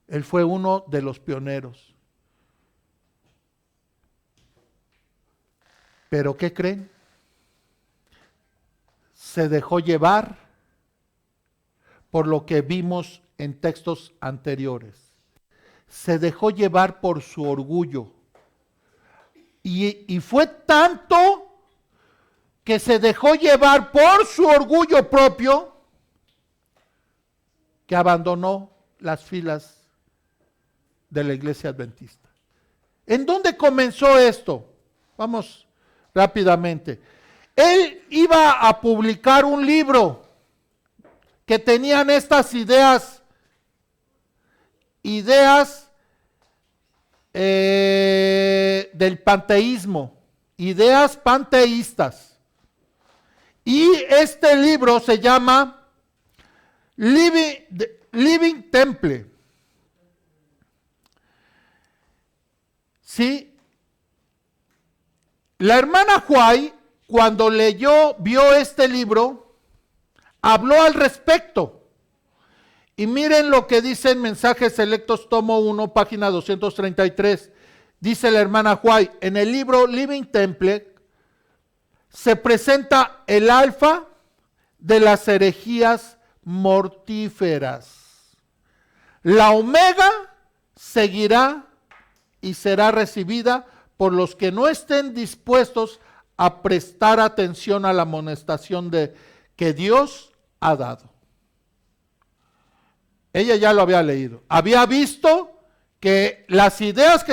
Él fue uno de los pioneros. ¿Pero qué creen? Se dejó llevar por lo que vimos en textos anteriores. Se dejó llevar por su orgullo. Y fue tanto que se dejó llevar por su orgullo propio que abandonó las filas de la Iglesia Adventista. ¿En dónde comenzó esto? Vamos rápidamente. Él iba a publicar un libro que tenían estas ideas del panteísmo, ideas panteístas. Y este libro se llama Living Temple. ¿Sí? La hermana White, cuando vio este libro, habló al respecto. Y miren lo que dice en Mensajes Selectos, tomo 1, página 233. Dice la hermana White, en el libro Living Temple se presenta el alfa de las herejías mortíferas. La omega seguirá y será recibida por los que no estén dispuestos a prestar atención a la amonestación que Dios ha dado. Ella ya lo había leído. Había visto que las ideas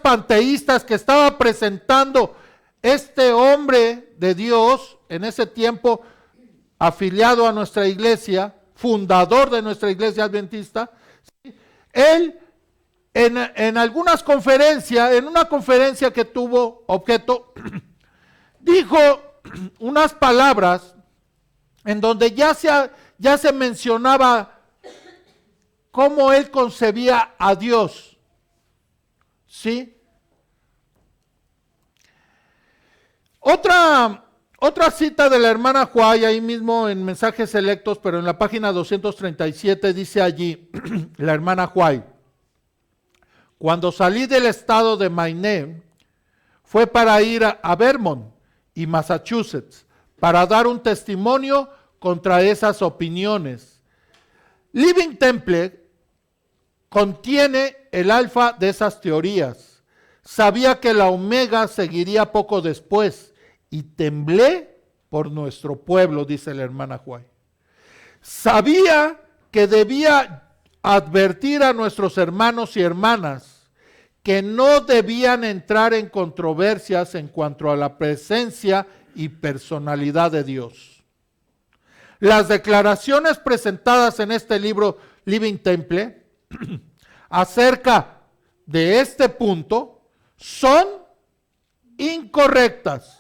panteístas que estaba presentando este hombre de Dios en ese tiempo, afiliado a nuestra iglesia, fundador de nuestra iglesia adventista, él en algunas conferencias, en una conferencia que tuvo objeto, dijo unas palabras en donde ya se mencionaba cómo él concebía a Dios. ¿Sí? Otra cita de la hermana White, ahí mismo en Mensajes Selectos, pero en la página 237, dice allí la hermana White: cuando salí del estado de Maine, fue para ir a Vermont y Massachusetts, para dar un testimonio contra esas opiniones. Living Temple contiene el alfa de esas teorías. Sabía que la omega seguiría poco después y temblé por nuestro pueblo, dice la hermana White. Sabía que debía advertir a nuestros hermanos y hermanas que no debían entrar en controversias en cuanto a la presencia y personalidad de Dios. Las declaraciones presentadas en este libro Living Temple acerca de este punto son incorrectas.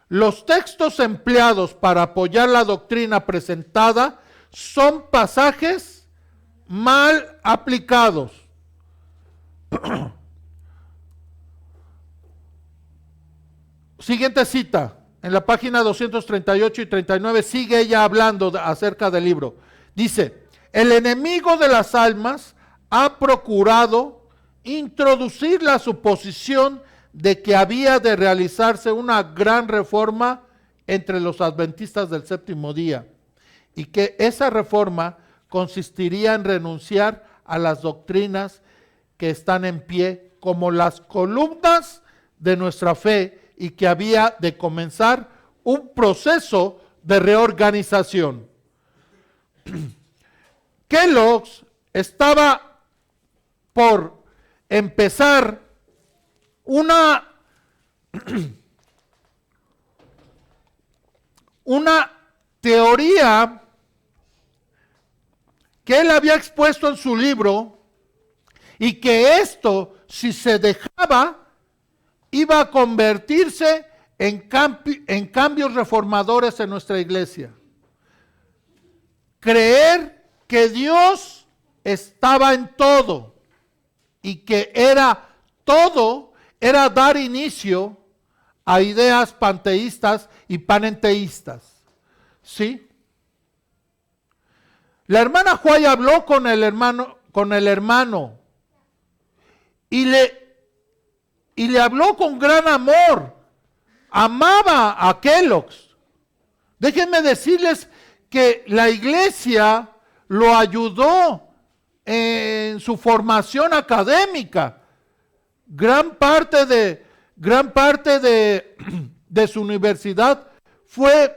Los textos empleados para apoyar la doctrina presentada son pasajes mal aplicados. Siguiente cita, en la página 238 y 39, sigue ella hablando acerca del libro. Dice: el enemigo de las almas ha procurado introducir la suposición de que había de realizarse una gran reforma entre los adventistas del séptimo día, y que esa reforma consistiría en renunciar a las doctrinas que están en pie como las columnas de nuestra fe, y que había de comenzar un proceso de reorganización. Kellogg's estaba por empezar una teoría que él había expuesto en su libro, y que esto, si se dejaba, iba a convertirse en cambios reformadores en nuestra iglesia. Creer que Dios estaba en todo y que todo era dar inicio a ideas panteístas y panenteístas. ¿Sí? La hermana White habló con el hermano y le habló con gran amor. Amaba a Kellogg's. Déjenme decirles que la iglesia lo ayudó en su formación académica. Gran parte de su universidad fue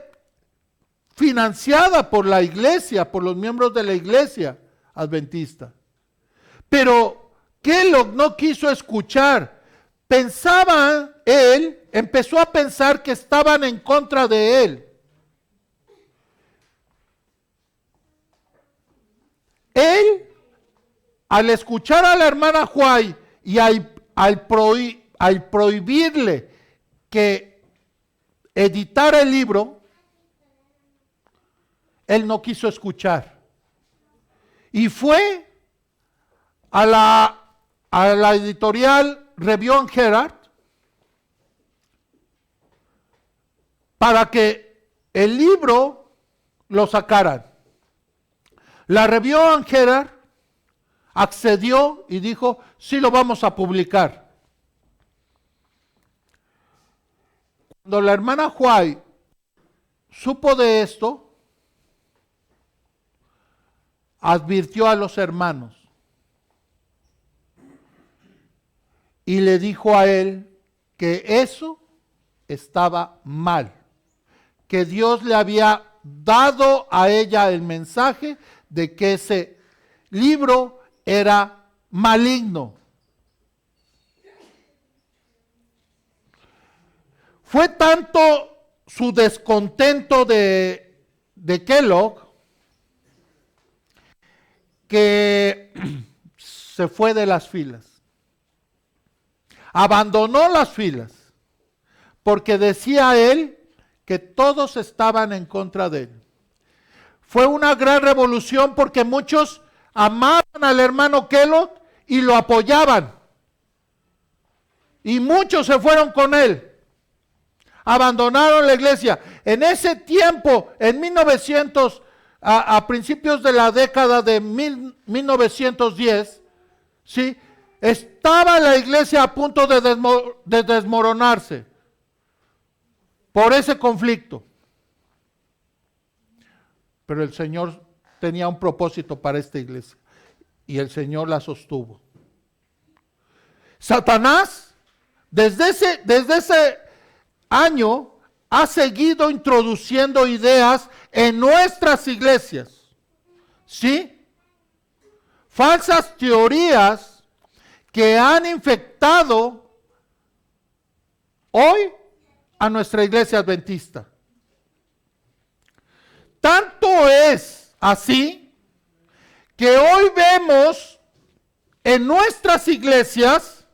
financiada por la iglesia, por los miembros de la iglesia adventista. Pero Kellogg no quiso escuchar. Empezó a pensar que estaban en contra de él. Él, al escuchar a la hermana White y al prohibirle que editara el libro, él no quiso escuchar. Y fue a la editorial Review and Herald para que el libro lo sacaran. La Review and Herald accedió y dijo: sí, lo vamos a publicar. Cuando la hermana White supo de esto, advirtió a los hermanos y le dijo a él que eso estaba mal, que Dios le había dado a ella el mensaje de que ese libro era maligno. Fue tanto su descontento de Kellogg que se fue de las filas. Abandonó las filas porque decía él que todos estaban en contra de él. Fue una gran revolución porque muchos amaban al hermano Kellogg y lo apoyaban. Y muchos se fueron con él. abandonaron la iglesia. En ese tiempo, en 1900, a principios de la década de 1910, ¿sí?, estaba la iglesia a punto de desmoronarse por ese conflicto. Pero el Señor tenía un propósito para esta iglesia y el Señor la sostuvo. Satanás, desde ese año, ha seguido introduciendo ideas en nuestras iglesias, ¿sí? Falsas teorías que han infectado hoy a nuestra iglesia adventista. Tanto es así que hoy vemos en nuestras iglesias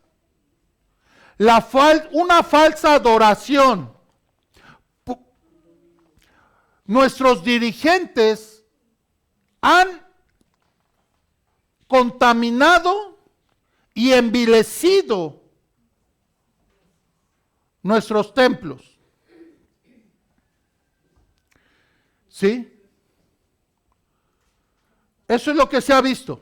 una falsa adoración. Nuestros dirigentes han contaminado y envilecido nuestros templos. ¿Sí? Eso es lo que se ha visto.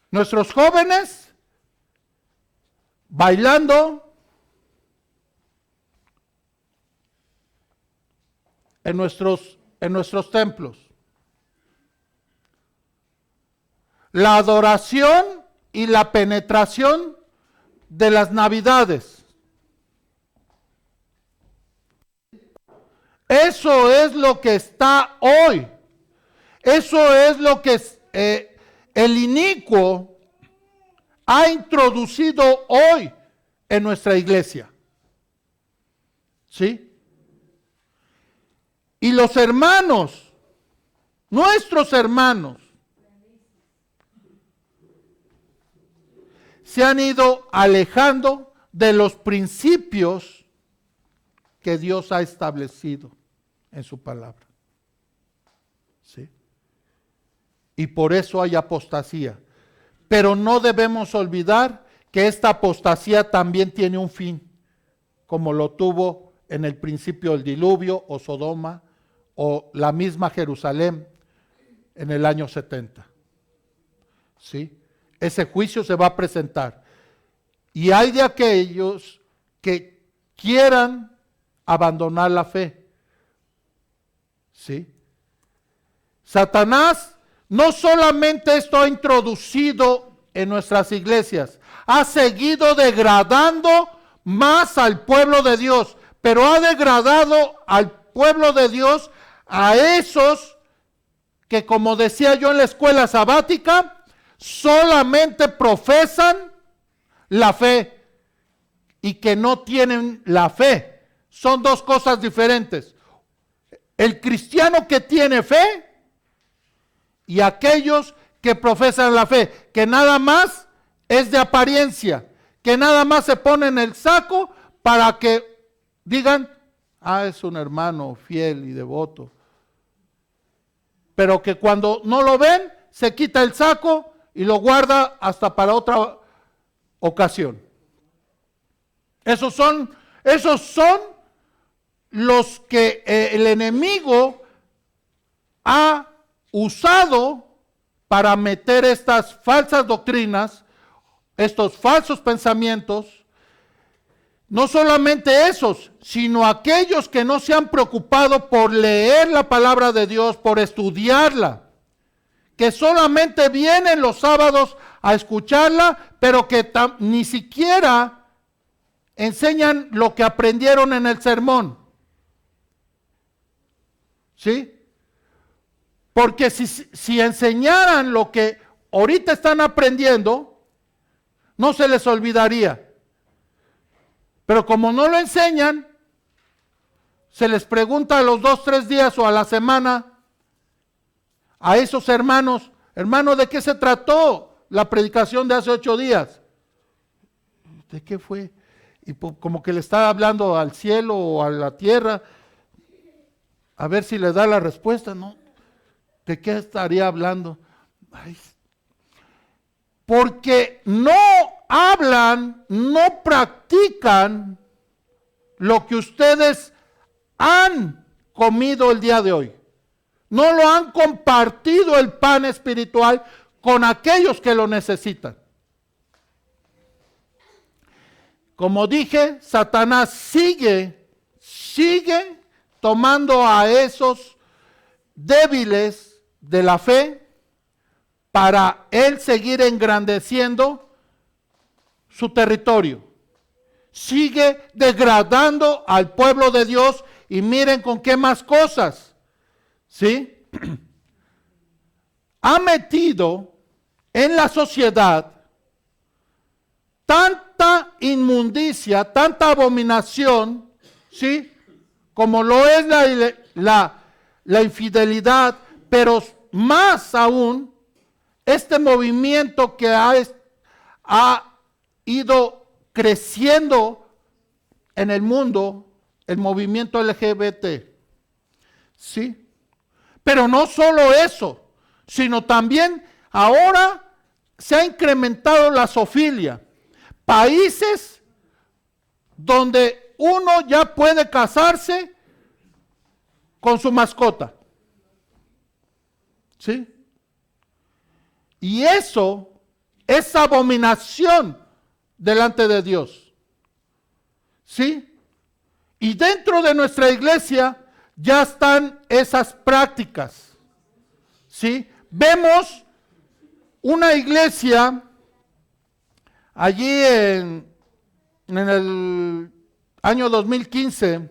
Nuestros jóvenes bailando en nuestros templos. La adoración y la penetración de las Navidades. Eso es lo que está hoy. Eso es lo que el inicuo ha introducido hoy en nuestra iglesia. ¿Sí? Y los hermanos, nuestros hermanos, se han ido alejando de los principios que Dios ha establecido en su palabra. ¿Sí? Y por eso hay apostasía. Pero no debemos olvidar que esta apostasía también tiene un fin, como lo tuvo en el principio del diluvio, o Sodoma, o la misma Jerusalén en el año 70. ¿Sí? Ese juicio se va a presentar. Y hay de aquellos que quieran abandonar la fe. ¿Sí? Satanás no solamente esto ha introducido en nuestras iglesias, ha seguido degradando más al pueblo de Dios, pero ha degradado al pueblo de Dios a esos que, como decía yo en la escuela sabática, solamente profesan la fe y que no tienen la fe. Son dos cosas diferentes. El cristiano que tiene fe y aquellos que profesan la fe, que nada más es de apariencia, que nada más se ponen el saco para que digan, es un hermano fiel y devoto. Pero que cuando no lo ven, se quita el saco y lo guarda hasta para otra ocasión. Esos son los que el enemigo ha usado para meter estas falsas doctrinas, estos falsos pensamientos. No solamente esos, sino aquellos que no se han preocupado por leer la palabra de Dios, por estudiarla, que solamente vienen los sábados a escucharla, pero que ni siquiera enseñan lo que aprendieron en el sermón. ¿Sí? Porque si enseñaran lo que ahorita están aprendiendo, no se les olvidaría. Pero como no lo enseñan, se les pregunta a los 2, 3 días o a la semana a esos hermanos, hermano, ¿de qué se trató la predicación de hace 8 días? ¿De qué fue? Y como que le está hablando al cielo o a la tierra, a ver si le da la respuesta, ¿no? ¿De qué estaría hablando? Porque no hablan, no practican lo que ustedes han comido el día de hoy. No lo han compartido el pan espiritual con aquellos que lo necesitan. Como dije, Satanás sigue tomando a esos débiles de la fe para él seguir engrandeciendo su territorio. Sigue degradando al pueblo de Dios y miren con qué más cosas, ¿sí? Ha metido en la sociedad tanta inmundicia, tanta abominación, ¿sí? Como lo es la infidelidad, pero más aún, este movimiento que ha ido creciendo en el mundo, el movimiento LGBT, ¿sí? Pero no solo eso, sino también ahora se ha incrementado la zoofilia. Países donde uno ya puede casarse con su mascota. ¿Sí? Y eso es abominación delante de Dios. ¿Sí? Y dentro de nuestra iglesia ya están esas prácticas. ¿Sí? Vemos una iglesia allí en el año 2015,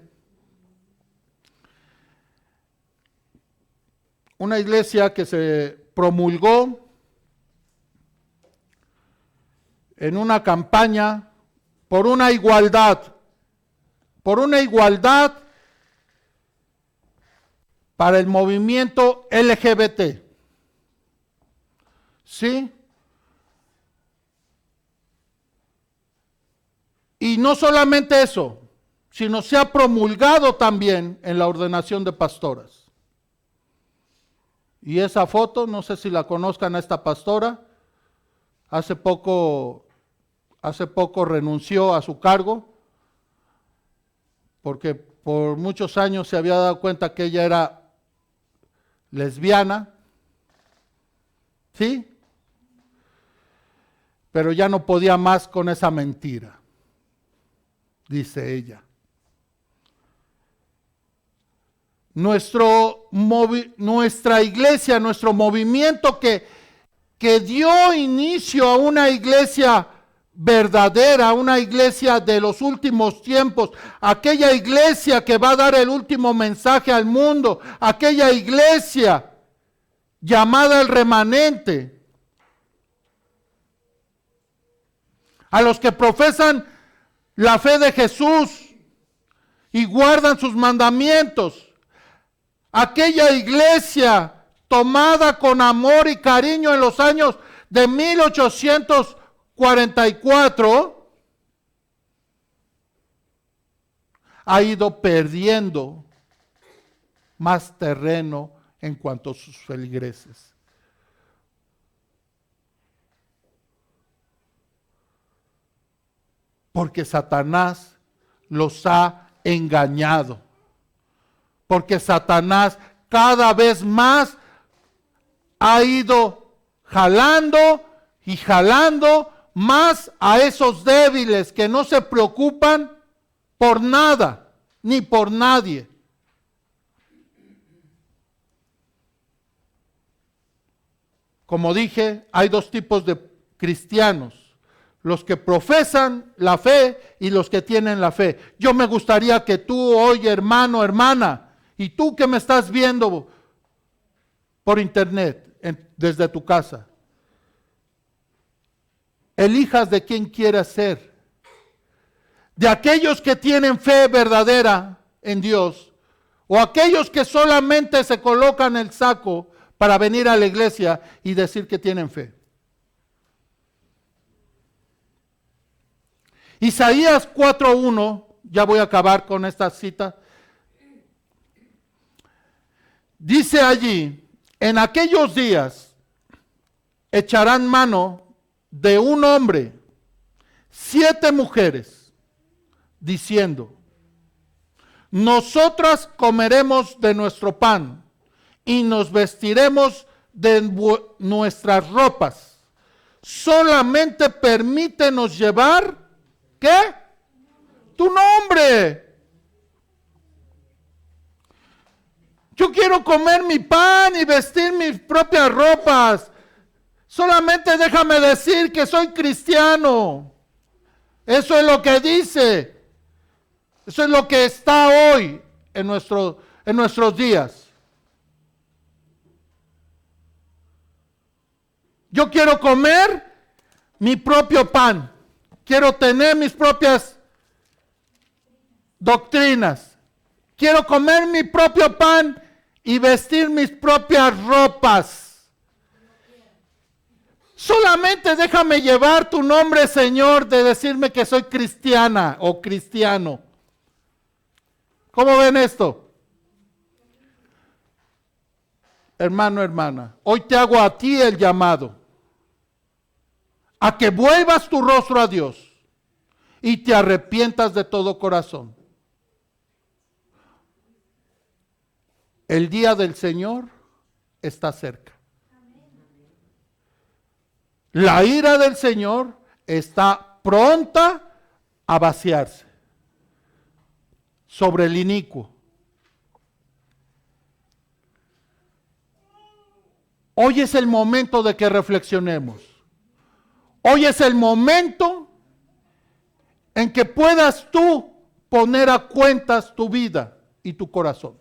una iglesia que se promulgó en una campaña por una igualdad para el movimiento LGBT. ¿Sí? Y no solamente eso, sino se ha promulgado también en la ordenación de pastoras. Y esa foto, no sé si la conozcan a esta pastora, hace poco renunció a su cargo, porque por muchos años se había dado cuenta que ella era lesbiana, ¿sí? Pero ya no podía más con esa mentira, dice ella. Nuestra iglesia, nuestro movimiento que dio inicio a una iglesia verdadera, una iglesia de los últimos tiempos, aquella iglesia que va a dar el último mensaje al mundo, aquella iglesia llamada el remanente, a los que profesan la fe de Jesús y guardan sus mandamientos. Aquella iglesia tomada con amor y cariño en los años de 1844 ha ido perdiendo más terreno en cuanto a sus feligreses. Porque Satanás los ha engañado. Porque Satanás cada vez más ha ido jalando y jalando más a esos débiles que no se preocupan por nada ni por nadie. Como dije, hay dos tipos de cristianos: los que profesan la fe y los que tienen la fe. Yo me gustaría que tú hoy, hermano, hermana, y tú que me estás viendo por internet, desde tu casa, elijas de quién quieras ser. De aquellos que tienen fe verdadera en Dios, o aquellos que solamente se colocan el saco para venir a la iglesia y decir que tienen fe. Isaías 4:1, ya voy a acabar con esta cita. Dice allí: en aquellos días echarán mano de un hombre 7 mujeres, diciendo: nosotras comeremos de nuestro pan y nos vestiremos de nuestras ropas. Solamente permítenos llevar, ¿qué? Tu nombre. Yo quiero comer mi pan y vestir mis propias ropas. Solamente déjame decir que soy cristiano. Eso es lo que dice. Eso es lo que está hoy en nuestros días. Yo quiero comer mi propio pan. Quiero tener mis propias doctrinas. Quiero comer mi propio pan y vestir mis propias ropas. Solamente déjame llevar tu nombre, Señor, de decirme que soy cristiana o cristiano. ¿Cómo ven esto? Hermano, hermana, hoy te hago a ti el llamado a que vuelvas tu rostro a Dios y te arrepientas de todo corazón. El día del Señor está cerca. La ira del Señor está pronta a vaciarse sobre el inicuo. Hoy es el momento de que reflexionemos. Hoy es el momento en que puedas tú poner a cuentas tu vida y tu corazón.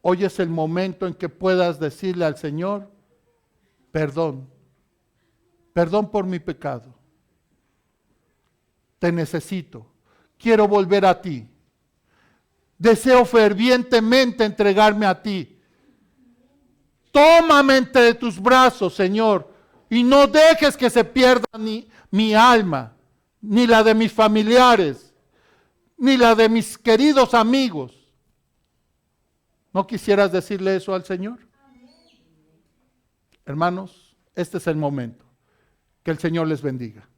Hoy es el momento en que puedas decirle al Señor, perdón por mi pecado. Te necesito, quiero volver a ti. Deseo fervientemente entregarme a ti. Tómame entre tus brazos, Señor, y no dejes que se pierda ni mi alma, ni la de mis familiares, ni la de mis queridos amigos. ¿No quisieras decirle eso al Señor? Hermanos, este es el momento. Que el Señor les bendiga.